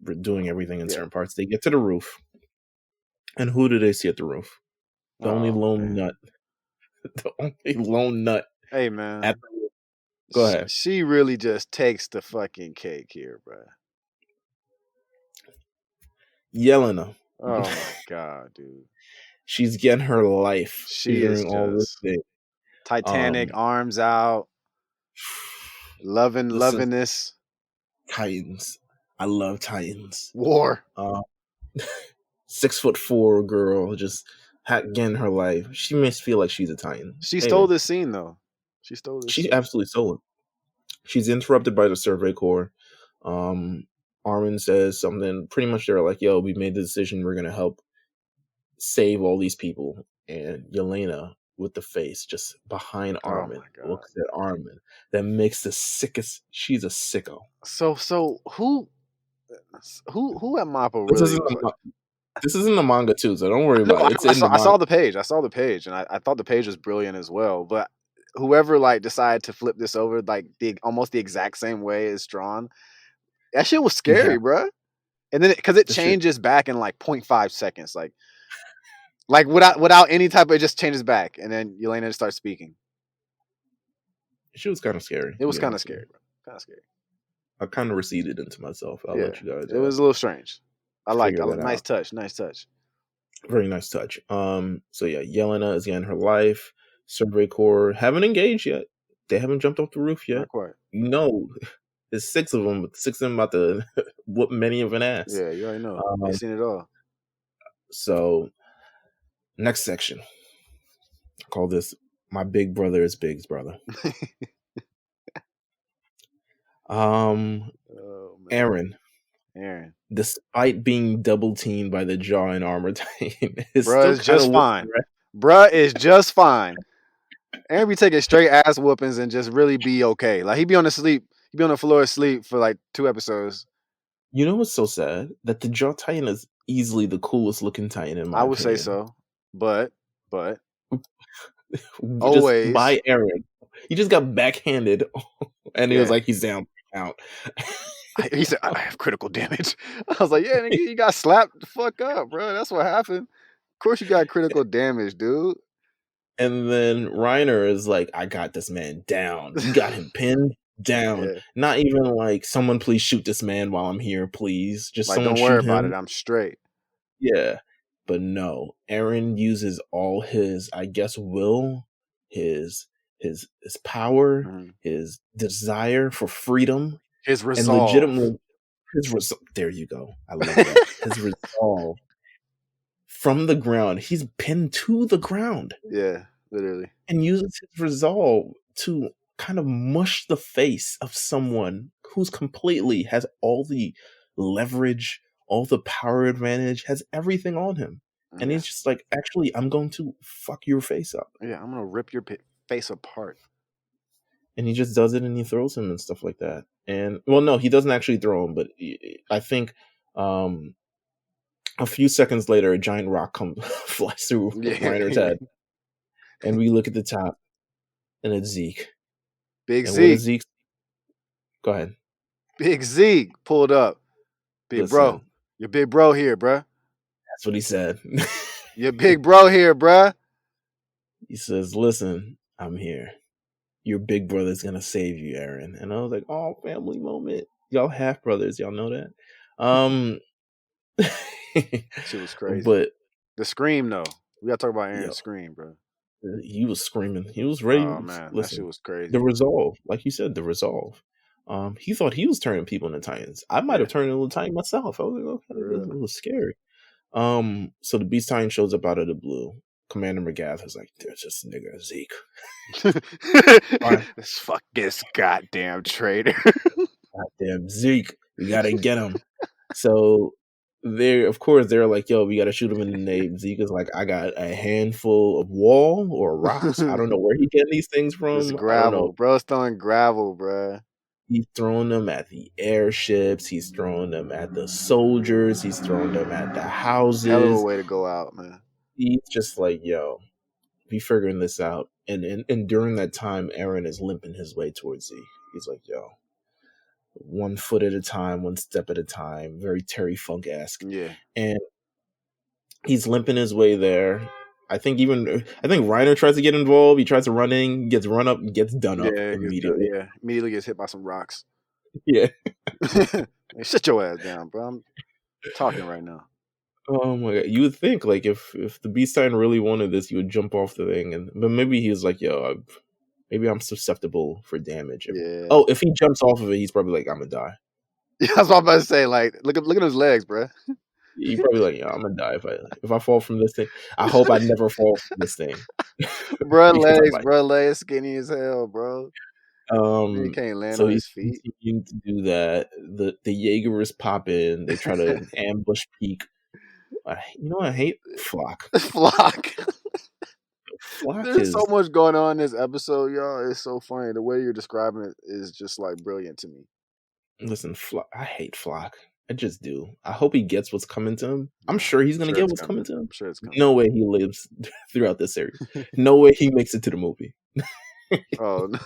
[SPEAKER 1] we're doing everything in certain parts. They get to the roof. And who do they see at the roof? The only lone nut. The only lone nut.
[SPEAKER 2] Hey, man.
[SPEAKER 1] Go ahead.
[SPEAKER 2] She really just takes the fucking cake here, bro.
[SPEAKER 1] Yelena.
[SPEAKER 2] Oh my god, dude.
[SPEAKER 1] She's getting her life.
[SPEAKER 2] She is all this thing. Titanic, arms out. Loving this.
[SPEAKER 1] Titans. I love Titans.
[SPEAKER 2] War.
[SPEAKER 1] 6'4" girl just getting her life. She must feel like she's a Titan.
[SPEAKER 2] She stole this scene though. She
[SPEAKER 1] absolutely stole it. She's interrupted by the Survey Corps. Armin says something pretty much they're like, "Yo, we made the decision, we're gonna help save all these people." And Yelena with the face just behind Armin looks at Armin. That makes the sickest. She's a sicko.
[SPEAKER 2] So who at Mappa really?
[SPEAKER 1] This is in the manga too, so don't worry about it.
[SPEAKER 2] I saw the page. I saw the page, and I thought the page was brilliant as well. But whoever decided to flip this over almost the exact same way it's drawn, that shit was scary, bro. And then because it changes back in 0.5 seconds, like without any type of, it just changes back, and then Yelena just starts speaking.
[SPEAKER 1] She was kind of scary.
[SPEAKER 2] It was kind of scary, bro. Kind of scary.
[SPEAKER 1] I kind of receded into myself. I'll let you guys.
[SPEAKER 2] It was a little strange. I liked it. Nice touch.
[SPEAKER 1] Very nice touch. So yeah, Yelena is getting her life. Survey Corps haven't engaged yet. They haven't jumped off the roof yet.
[SPEAKER 2] Not quite.
[SPEAKER 1] There's 6 of them, but 6 of them about to whoop many of an ass.
[SPEAKER 2] Yeah, you already know. I've seen it all.
[SPEAKER 1] So, next section. I call this "My Big Brother is Big's Brother." Eren. Despite being double teamed by the Jaw and Armor Titan,
[SPEAKER 2] bruh is just fine. Bruh is just fine. Eren be taking straight ass whoopings and just really be okay. Like he be on the floor asleep for 2 episodes.
[SPEAKER 1] You know what's so sad? That the Jaw Titan is easily the coolest looking Titan in my opinion.
[SPEAKER 2] I would say so, but
[SPEAKER 1] always by Eren. He just got backhanded, and he was like, "He's down out."
[SPEAKER 2] He said, "I have critical damage." I was like, "Yeah, nigga, you got slapped the fuck up, bro. That's what happened. Of course, you got critical damage, dude."
[SPEAKER 1] And then Reiner is like, "I got this man down. You got him pinned down.
[SPEAKER 2] Yeah.
[SPEAKER 1] Not even like someone please shoot this man while I'm here, please. Just
[SPEAKER 2] Like,
[SPEAKER 1] someone
[SPEAKER 2] don't worry
[SPEAKER 1] shoot
[SPEAKER 2] about it.
[SPEAKER 1] him.
[SPEAKER 2] I'm straight.
[SPEAKER 1] Yeah. But no, Eren uses all his, I guess, will, his power,
[SPEAKER 2] Mhm.
[SPEAKER 1] his desire for freedom,
[SPEAKER 2] His
[SPEAKER 1] and
[SPEAKER 2] resolve.
[SPEAKER 1] legitimately his resolve. There you go. I love that. His resolve from the ground. He's pinned to the ground
[SPEAKER 2] Yeah, literally.
[SPEAKER 1] and uses his resolve to kind of mush the face of someone who's completely has all the leverage, all the power advantage, has everything on him. And
[SPEAKER 2] Yeah.
[SPEAKER 1] he's just like, actually, I'm going to fuck your face up.
[SPEAKER 2] Yeah, I'm gonna rip your face apart.
[SPEAKER 1] And he just does it and he throws him and stuff like that. And well, no, he doesn't actually throw him, but I think a few seconds later, a giant rock comes flies through
[SPEAKER 2] Yeah.
[SPEAKER 1] Reiner's head, and we look at the top, and it's Zeke.
[SPEAKER 2] Big
[SPEAKER 1] And what is
[SPEAKER 2] Zeke.
[SPEAKER 1] Zeke? Go ahead.
[SPEAKER 2] Big Zeke pulled up. Big
[SPEAKER 1] Listen,
[SPEAKER 2] bro. Your big bro here, bruh.
[SPEAKER 1] that's what he said.
[SPEAKER 2] Your big bro here, bruh.
[SPEAKER 1] He says, "Listen, I'm here. Your big brother's gonna save you, Eren." And I was like, "Oh, family moment. Y'all half brothers. Y'all know that."
[SPEAKER 2] Shit was crazy.
[SPEAKER 1] But
[SPEAKER 2] the scream, though. We gotta talk about Eren's
[SPEAKER 1] yo,
[SPEAKER 2] scream, bro.
[SPEAKER 1] he was screaming. He was ready.
[SPEAKER 2] Oh man, that shit
[SPEAKER 1] Listen,
[SPEAKER 2] was crazy.
[SPEAKER 1] the resolve, like you said, the resolve. He thought he was turning people into Titans. I might have turned into a Titan myself. I was like, okay,
[SPEAKER 2] Really?
[SPEAKER 1] it was scary. So the Beast Titan shows up out of the blue. Commander McGath is like, "There's this nigga Zeke.
[SPEAKER 2] Fuck this goddamn traitor."
[SPEAKER 1] Goddamn Zeke, we gotta get him." So they're like, "Yo, we gotta shoot him in the name." Zeke is like, "I got a handful of wall or rocks. I don't know where he getting these things
[SPEAKER 2] It's
[SPEAKER 1] from. I don't know."
[SPEAKER 2] gravel, bro. It's throwing gravel, bro.
[SPEAKER 1] He's throwing them at the airships. He's throwing them at the soldiers. He's throwing them at the houses.
[SPEAKER 2] Hell of a way to go out, man.
[SPEAKER 1] He's just like, "Yo, be figuring this out." And during that time, Eren is limping his way towards Zeke. He's like, "Yo, one foot at a time, one step at a time." Very Terry Funk-esque.
[SPEAKER 2] Yeah.
[SPEAKER 1] And he's limping his way there. I think Reiner tries to get involved. He tries to run in, gets run up, gets done up immediately.
[SPEAKER 2] Immediately gets hit by some rocks.
[SPEAKER 1] Yeah.
[SPEAKER 2] Hey, shut your ass down, bro. I'm talking right now.
[SPEAKER 1] Oh my god! You would think like if the Beast Titan really wanted this, he would jump off the thing, but maybe he was like, "Yo, maybe I'm susceptible for damage." If he jumps off of it, he's probably like, "I'm gonna die."
[SPEAKER 2] Yeah, that's what I'm about to say. Like, look at his legs, bro.
[SPEAKER 1] He probably like, "Yo, I'm gonna die if I fall from this thing. I hope I never fall from this thing."
[SPEAKER 2] Bro, legs skinny as hell, bro. He can't land
[SPEAKER 1] So
[SPEAKER 2] on
[SPEAKER 1] he's
[SPEAKER 2] his feet.
[SPEAKER 1] continuing to do that. The Jaegers pop in. They try to ambush Peak. I hate Flock.
[SPEAKER 2] Flock.
[SPEAKER 1] Flock
[SPEAKER 2] There's so much going on in this episode, y'all. It's so funny. The way you're describing it is just like brilliant to me.
[SPEAKER 1] Listen, I hate Flock. I just do. I hope he gets what's coming to him. I'm sure he's gonna get what's coming to him.
[SPEAKER 2] I'm sure it's coming.
[SPEAKER 1] No way he lives throughout this series. No way he makes it to the movie.
[SPEAKER 2] Oh no.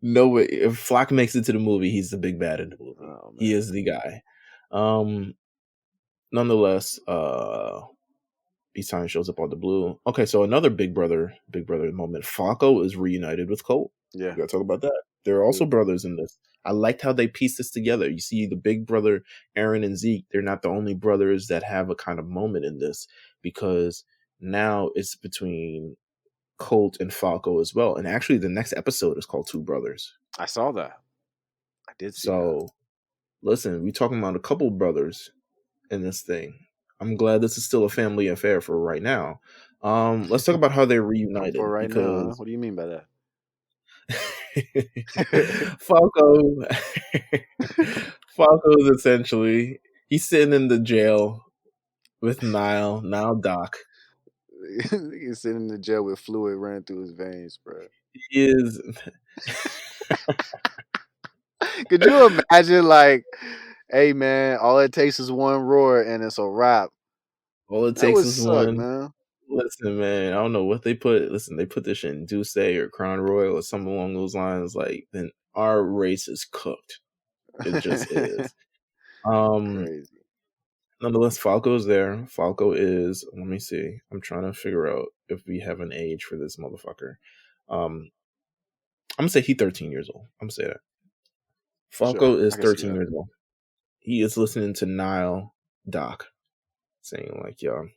[SPEAKER 1] No way. If Flock makes it to the movie, he's the big bad in the movie.
[SPEAKER 2] Oh,
[SPEAKER 1] he is the guy. Nonetheless, Beast Titan shows up on the blue. Okay, so another big brother moment. Falco is reunited with Colt.
[SPEAKER 2] Yeah,
[SPEAKER 1] we gotta talk about that. There are also brothers in this. I liked how they pieced this together. You see the big brother, Eren and Zeke, they're not the only brothers that have a kind of moment in this, because now it's between Colt and Falco as well. And actually the next episode is called Two Brothers.
[SPEAKER 2] I saw that. I did see
[SPEAKER 1] that. Listen, we're talking about a couple brothers in this thing. I'm glad this is still a family affair for right now. Let's talk about how they're reunited.
[SPEAKER 2] For right now, what do you mean by that?
[SPEAKER 1] Falco's essentially, he's sitting in the jail with now Doc.
[SPEAKER 2] He's sitting in the jail with fluid running through his veins, bro.
[SPEAKER 1] He is.
[SPEAKER 2] Could you imagine, like, hey man, all it takes is one roar and it's a wrap.
[SPEAKER 1] All it takes is one, man. Listen, man, I don't know what they put. Listen, they put this shit in Douce or Crown Royal or something along those lines. Like, then our race is cooked. It just is.
[SPEAKER 2] Crazy.
[SPEAKER 1] Nonetheless, Falco's there. Falco is. Let me see. I'm trying to figure out if we have an age for this motherfucker. I'm gonna say he's 13 years old. I'm gonna say that.
[SPEAKER 2] Sure,
[SPEAKER 1] Falco is
[SPEAKER 2] I can see
[SPEAKER 1] 13
[SPEAKER 2] that.
[SPEAKER 1] years old. He is listening to Nile Doc saying like, "Yo,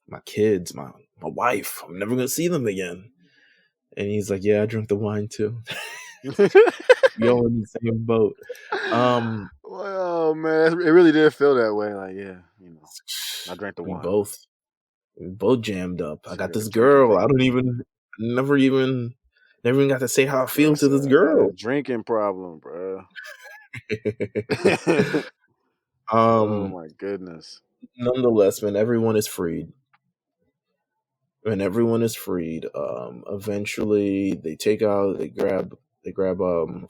[SPEAKER 1] my kids, my wife, I'm never gonna see them again." And he's like, "Yeah, I drink the wine too." We all in the same boat.
[SPEAKER 2] Well, man, it really did feel that way. Like, yeah, I drank the
[SPEAKER 1] we
[SPEAKER 2] wine.
[SPEAKER 1] both jammed up. I
[SPEAKER 2] So
[SPEAKER 1] got
[SPEAKER 2] you're
[SPEAKER 1] this
[SPEAKER 2] drinking
[SPEAKER 1] girl. I
[SPEAKER 2] problem.
[SPEAKER 1] don't even never even got to say how I feel to this
[SPEAKER 2] I got a
[SPEAKER 1] girl.
[SPEAKER 2] drinking problem, bro. Oh
[SPEAKER 1] um
[SPEAKER 2] my goodness.
[SPEAKER 1] Nonetheless, man, everyone is freed. Eventually they grab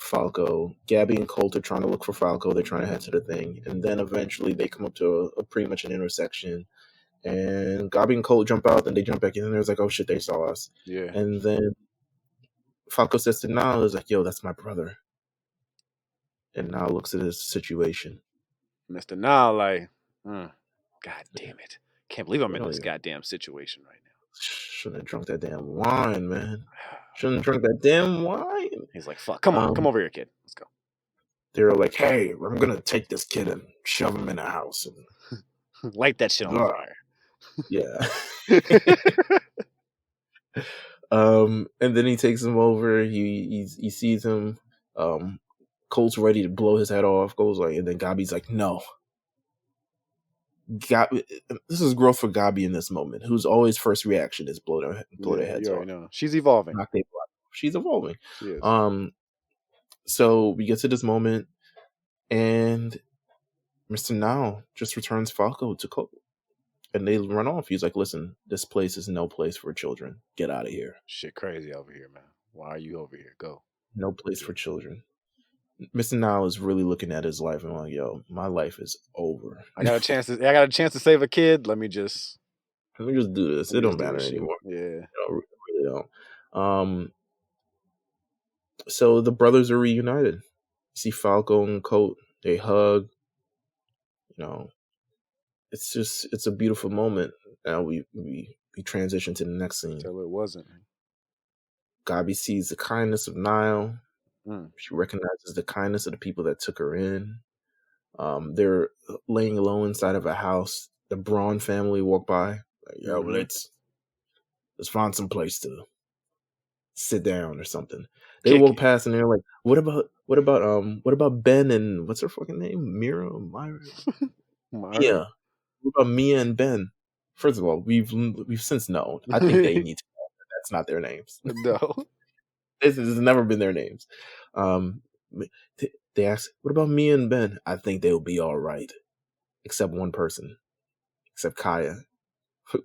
[SPEAKER 1] Falco. Gabby and Colt are trying to look for Falco. They're trying to head to the thing, and then eventually they come up to a pretty much an intersection, and Gabby and Colt jump out, then they jump back in, and there's like, oh shit, they saw us.
[SPEAKER 2] Yeah.
[SPEAKER 1] And then Falco says to Nile, is like, yo, that's my brother. And Nile looks at his situation.
[SPEAKER 2] Mr. Now, like, God damn it. Can't believe I'm in this goddamn situation right now.
[SPEAKER 1] Shouldn't have drunk that damn wine, man. Shouldn't have drunk that damn wine.
[SPEAKER 2] He's like, fuck, come on, come over here, kid. Let's go.
[SPEAKER 1] They're like, hey, I'm going to take this kid and shove him in a house. And
[SPEAKER 2] light that shit on fire.
[SPEAKER 1] Yeah. And then he takes him over. He sees him. Colt's ready to blow his head off. Goes like, and then Gabi's like, no. This is growth for Gabi in this moment, whose always first reaction is blow their heads off.
[SPEAKER 2] Know. She's evolving.
[SPEAKER 1] She's evolving.
[SPEAKER 2] She is.
[SPEAKER 1] So we get to this moment, and Mr. Now just returns Falco to Colt, and they run off. He's like, listen, this place is no place for children. Get out of here.
[SPEAKER 2] Shit crazy over here, man. Why are you over here? Go.
[SPEAKER 1] No place for children. Mr. Now is really looking at his life and like, yo, my life is over.
[SPEAKER 2] I got a chance to save a kid. Let me just
[SPEAKER 1] do this. It don't matter anymore.
[SPEAKER 2] Yeah.
[SPEAKER 1] It really don't. So the brothers are reunited. You see Falco and Colt, they hug. It's a beautiful moment. Now we transition to the next scene.
[SPEAKER 2] Until it wasn't.
[SPEAKER 1] Gabi sees the kindness of Nile. She recognizes the kindness of the people that took her in. They're laying low inside of a house. The Braun family walk by. Like, yo, let's find some place to sit down or something. They walk past and they're like, what about Ben and what's her fucking name? Myra? Yeah. What about Mia and Ben? First of all, we've since known. I think they need to know that that's not their names.
[SPEAKER 2] No.
[SPEAKER 1] This has never been their names. They ask, what about Mia and Ben? I think they'll be all right. Except one person. Except Kaya.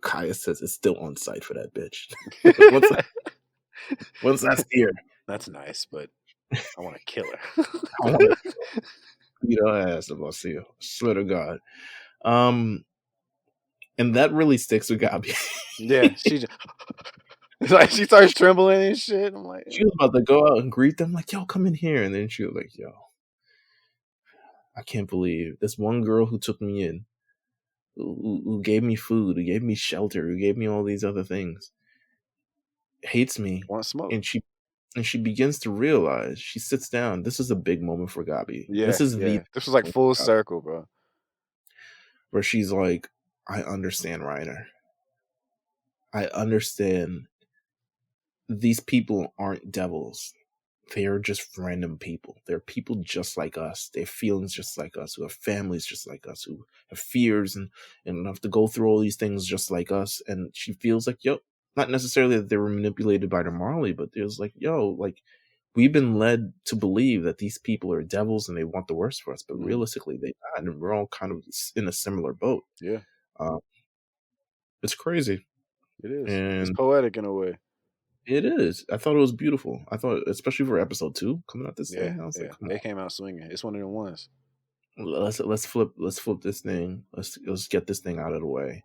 [SPEAKER 1] Kaya says it's still on site for that bitch. Once I see her.
[SPEAKER 2] That's nice, but I want to kill her.
[SPEAKER 1] I want to beat her ass if I see her. Swear to God. And that really sticks with Gabi.
[SPEAKER 2] Yeah, she starts trembling and shit. I'm like,
[SPEAKER 1] she was about to go out and greet them, like, yo, come in here. And then she was like, yo, I can't believe this one girl who took me in, who gave me food, who gave me shelter, who gave me all these other things, hates me.
[SPEAKER 2] Want smoke.
[SPEAKER 1] And she begins to realize, she sits down. This is a big moment for Gabi.
[SPEAKER 2] Yeah,
[SPEAKER 1] this was
[SPEAKER 2] like full circle, bro.
[SPEAKER 1] Where she's like, I understand Reiner. I understand these people aren't devils. They are just random people. They're people just like us. They have feelings just like us, who have families just like us, who have fears and have to go through all these things just like us. And she feels like, yo, not necessarily that they were manipulated by the Marley, but there's like, yo, like, we've been led to believe that these people are devils and they want the worst for us, but realistically they not, and we're all kind of in a similar boat.
[SPEAKER 2] Yeah.
[SPEAKER 1] It's crazy.
[SPEAKER 2] It is. And it's poetic in a way.
[SPEAKER 1] It is. I thought it was beautiful. I thought, especially for episode 2 coming out this thing. I was like,
[SPEAKER 2] they came out swinging. It's one of the ones.
[SPEAKER 1] Let's flip this thing. Let's get this thing out of the way.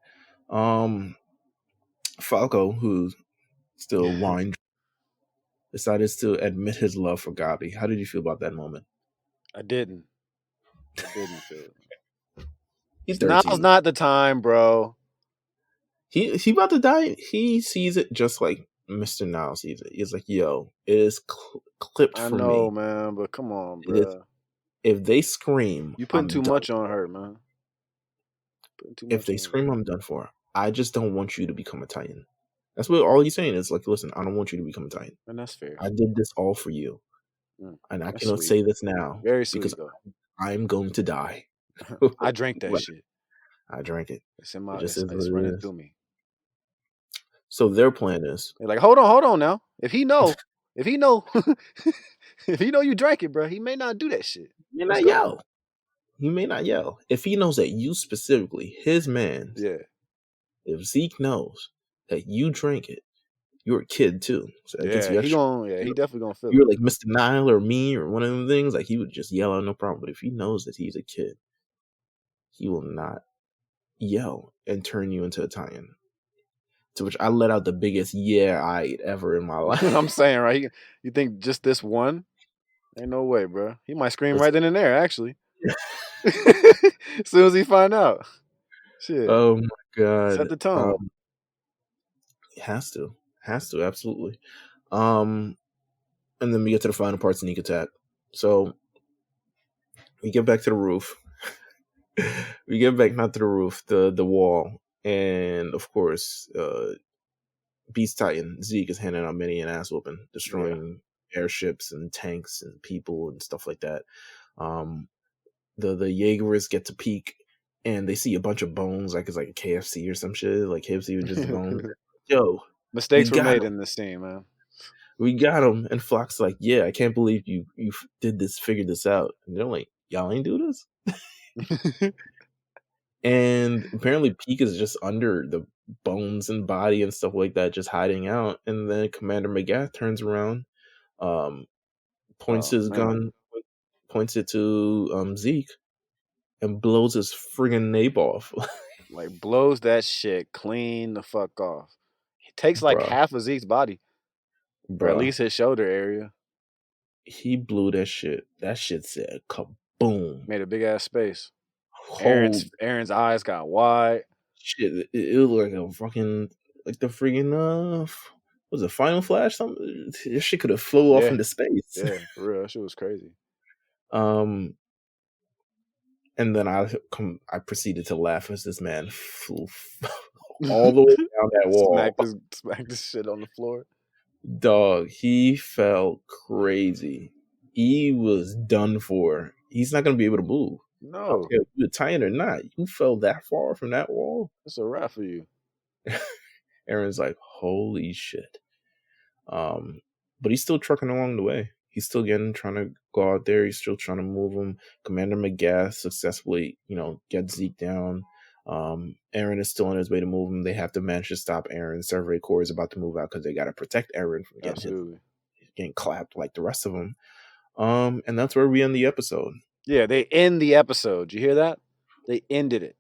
[SPEAKER 1] Falco, who's still wine, decided to admit his love for Gabi. How did you feel about that moment?
[SPEAKER 2] I didn't feel it.
[SPEAKER 1] Now's
[SPEAKER 2] not the time, bro.
[SPEAKER 1] He about to die. He sees it just like Mr. Now sees it. He's like, "Yo, it is clipped
[SPEAKER 2] I
[SPEAKER 1] from
[SPEAKER 2] know,
[SPEAKER 1] me.
[SPEAKER 2] man, but come on,
[SPEAKER 1] It is.
[SPEAKER 2] bro.
[SPEAKER 1] If they scream,
[SPEAKER 2] You putting
[SPEAKER 1] I'm
[SPEAKER 2] too
[SPEAKER 1] done
[SPEAKER 2] much on
[SPEAKER 1] for.
[SPEAKER 2] her, man. Putting too
[SPEAKER 1] If
[SPEAKER 2] much
[SPEAKER 1] they
[SPEAKER 2] on her.
[SPEAKER 1] scream, I'm done for. I just don't want you to become a Titan." That's what all he's saying is like, "Listen, I don't want you to become a Titan.
[SPEAKER 2] And that's fair.
[SPEAKER 1] I did this all for you, and I
[SPEAKER 2] That's
[SPEAKER 1] cannot
[SPEAKER 2] sweet.
[SPEAKER 1] say this now
[SPEAKER 2] Very
[SPEAKER 1] because
[SPEAKER 2] sweet, though.
[SPEAKER 1] I'm going to die."
[SPEAKER 2] I drank that
[SPEAKER 1] But
[SPEAKER 2] shit.
[SPEAKER 1] I drank it.
[SPEAKER 2] It's in
[SPEAKER 1] It
[SPEAKER 2] my.
[SPEAKER 1] just is what
[SPEAKER 2] It's
[SPEAKER 1] it
[SPEAKER 2] running
[SPEAKER 1] is.
[SPEAKER 2] through me.
[SPEAKER 1] So their plan is,
[SPEAKER 2] They're like, hold on now. If he know, if he know you drank it, bro, he may not do that shit.
[SPEAKER 1] he may
[SPEAKER 2] Let's
[SPEAKER 1] not
[SPEAKER 2] go.
[SPEAKER 1] yell. He may not yell. If he knows that you specifically, his man,
[SPEAKER 2] Yeah.
[SPEAKER 1] if Zeke knows that you drank it, you're a kid too. So that gets
[SPEAKER 2] Yeah.
[SPEAKER 1] you
[SPEAKER 2] He
[SPEAKER 1] extra.
[SPEAKER 2] gonna. Yeah. He definitely gonna feel
[SPEAKER 1] You're
[SPEAKER 2] it.
[SPEAKER 1] like Mr. Nile or me or one of them things. Like he would just yell out no problem. But if he knows that he's a kid, he will not yell and turn you into a Titan. To which I let out the biggest yeah I ever in my life.
[SPEAKER 2] I'm saying, right? You think just this one? Ain't no way, bro. He might scream right
[SPEAKER 1] Listen,
[SPEAKER 2] then and there. Actually, as soon as he find out, shit,
[SPEAKER 1] oh my
[SPEAKER 2] set
[SPEAKER 1] god.
[SPEAKER 2] the tone.
[SPEAKER 1] Has to absolutely. And then we get to the final part, sneak attack. So we get back to the roof. We get back not to the roof, the wall, and of course, Beast Titan Zeke is handing out many an ass whooping, destroying airships and tanks and people and stuff like that. The Jaegers get to peek, and they see a bunch of bones, like it's like a KFC or some shit, like KFC with just the bones. Yo, we
[SPEAKER 2] Mistakes were
[SPEAKER 1] got
[SPEAKER 2] made
[SPEAKER 1] him.
[SPEAKER 2] in this scene, man.
[SPEAKER 1] We got him. And Flock's like, yeah, I can't believe you did this, figured this out. And they're like, y'all ain't do this. And apparently Peak is just under the bones and body and stuff like that, just hiding out. And then Commander McGath turns around, points
[SPEAKER 2] Oh
[SPEAKER 1] his
[SPEAKER 2] man,
[SPEAKER 1] gun, points it to Zeke, and blows his friggin' nape off.
[SPEAKER 2] like blows that shit clean the fuck off. He takes like
[SPEAKER 1] Bruh,
[SPEAKER 2] half of Zeke's body, or at
[SPEAKER 1] bruh.
[SPEAKER 2] least his shoulder area.
[SPEAKER 1] He blew that shit. That shit said kaboom.
[SPEAKER 2] Made a big ass space.
[SPEAKER 1] Whole
[SPEAKER 2] Aaron's eyes got wide.
[SPEAKER 1] shit. It looked like a fucking, like the friggin' was it Final Flash? Something. This shit could have flew off
[SPEAKER 2] Yeah,
[SPEAKER 1] into space.
[SPEAKER 2] yeah, for real. That shit was crazy.
[SPEAKER 1] And then I proceeded to laugh as this man flew all the way down that wall.
[SPEAKER 2] Smacked this shit on the floor.
[SPEAKER 1] Dog, he felt crazy. He was done for. He's not gonna be able to move. I don't
[SPEAKER 2] No,
[SPEAKER 1] care if you're Italian or not. You fell that far from that wall.
[SPEAKER 2] it's a wrap for you.
[SPEAKER 1] Aaron's like, holy shit. But he's still trucking along the way. He's still trying to go out there. He's still trying to move him. Commander McGath successfully, gets Zeke down. Eren is still on his way to move him. They have to manage to stop Eren. Survey Corps is about to move out because they got to protect Eren from getting clapped like the rest of them. And that's where we end the episode.
[SPEAKER 2] Yeah, they end the episode. You hear that? They ended it.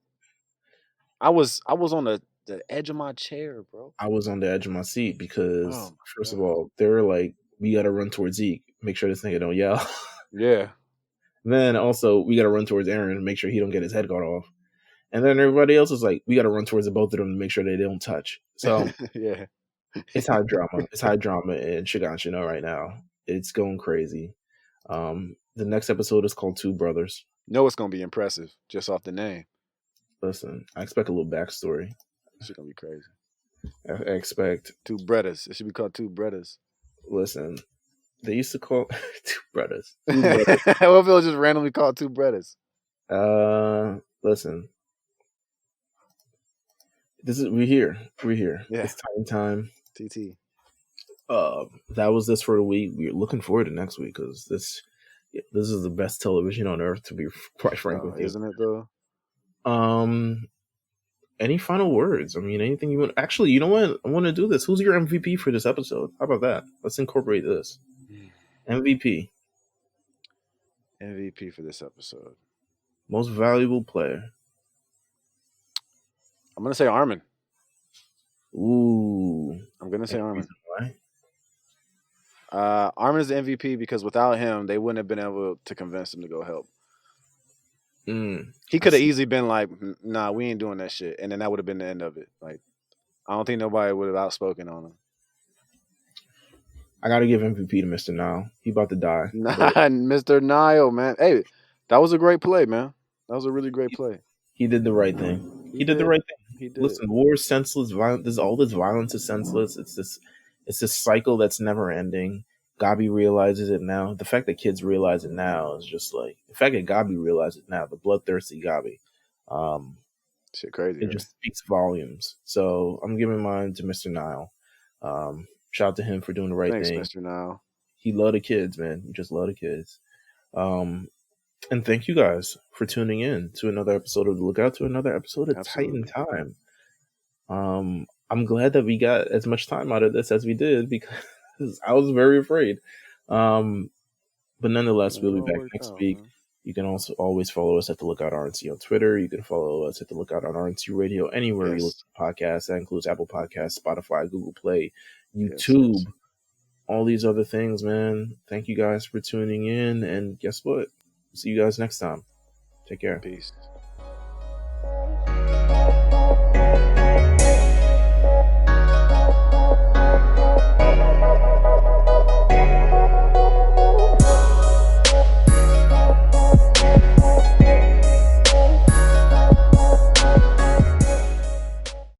[SPEAKER 2] I was on the edge of my chair, bro.
[SPEAKER 1] I was on the edge of my seat because, first of
[SPEAKER 2] God.
[SPEAKER 1] all, they were like, we got to run towards Zeke. Make sure this nigga don't yell.
[SPEAKER 2] Yeah.
[SPEAKER 1] Then also, we got to run towards Eren and make sure he don't get his head cut off. And then everybody else is like, we got to run towards the both of them to make sure they don't touch. So
[SPEAKER 2] yeah,
[SPEAKER 1] it's high drama. It's high drama in Shiganshina right now. It's going crazy. The next episode is called Two Brothers.
[SPEAKER 2] know it's gonna be impressive just off the name.
[SPEAKER 1] Listen, I expect a little backstory.
[SPEAKER 2] It's gonna be crazy.
[SPEAKER 1] I expect
[SPEAKER 2] Two brothers. It should be called Two Brothers.
[SPEAKER 1] Listen, they used to call Two Brothers.
[SPEAKER 2] What if it was just randomly called Two Brothers?
[SPEAKER 1] Listen. We're here.
[SPEAKER 2] Yeah.
[SPEAKER 1] It's time.
[SPEAKER 2] TT.
[SPEAKER 1] That was this for the week. We're looking forward to next week because this is the best television on earth, to be quite frank with you.
[SPEAKER 2] Isn't it though?
[SPEAKER 1] Any final words? I mean, anything you want? Actually, you know what? I want to do this. Who's your MVP for this episode? How about that? Let's incorporate this. MVP
[SPEAKER 2] for this episode.
[SPEAKER 1] Most valuable player.
[SPEAKER 2] I'm gonna say Armin.
[SPEAKER 1] Ooh.
[SPEAKER 2] I'm gonna say Armin.
[SPEAKER 1] Why?
[SPEAKER 2] Armin is the MVP because without him, they wouldn't have been able to convince him to go help. He could have easily been like, "Nah, we ain't doing that shit," and then that would have been the end of it. Like, I don't think nobody would have outspoken on him.
[SPEAKER 1] I gotta give MVP to Mr. Nile. He about to die, but
[SPEAKER 2] Mr. Nile, man. Hey, that was a great play, man. That was a really great play.
[SPEAKER 1] he did the right thing.
[SPEAKER 2] He
[SPEAKER 1] He did the
[SPEAKER 2] did.
[SPEAKER 1] right thing.
[SPEAKER 2] He did.
[SPEAKER 1] Listen, war is senseless. Violence. All this violence is senseless. It's this cycle that's never ending. Gabi realizes it now. The fact that kids realize it now is just like the fact that Gabi realizes it now. The bloodthirsty Gabi. Um,
[SPEAKER 2] Shit, crazy,
[SPEAKER 1] it
[SPEAKER 2] right?
[SPEAKER 1] just speaks volumes. So I'm giving mine to Mr. Nile. Shout out to him for doing the right
[SPEAKER 2] Thanks,
[SPEAKER 1] thing.
[SPEAKER 2] Mr. Nile.
[SPEAKER 1] He loved the kids, man. He just loved the kids. And thank you guys for tuning in to another episode of The Lookout, to another episode of
[SPEAKER 2] Absolutely.
[SPEAKER 1] Titan Time. I'm glad that we got as much time out of this as we did because I was very afraid. But nonetheless,
[SPEAKER 2] Yeah,
[SPEAKER 1] we'll
[SPEAKER 2] it
[SPEAKER 1] be
[SPEAKER 2] all
[SPEAKER 1] back
[SPEAKER 2] worked
[SPEAKER 1] next
[SPEAKER 2] out,
[SPEAKER 1] week.
[SPEAKER 2] man.
[SPEAKER 1] You can also always follow us at The Lookout RNC on Twitter. You can follow us at The Lookout on RNC Radio anywhere you listen to podcasts. That includes Apple Podcasts, Spotify, Google Play, YouTube,
[SPEAKER 2] Yes.
[SPEAKER 1] all these other things, man. Thank you guys for tuning in. And guess what? See you guys next time. Take care.
[SPEAKER 2] Peace.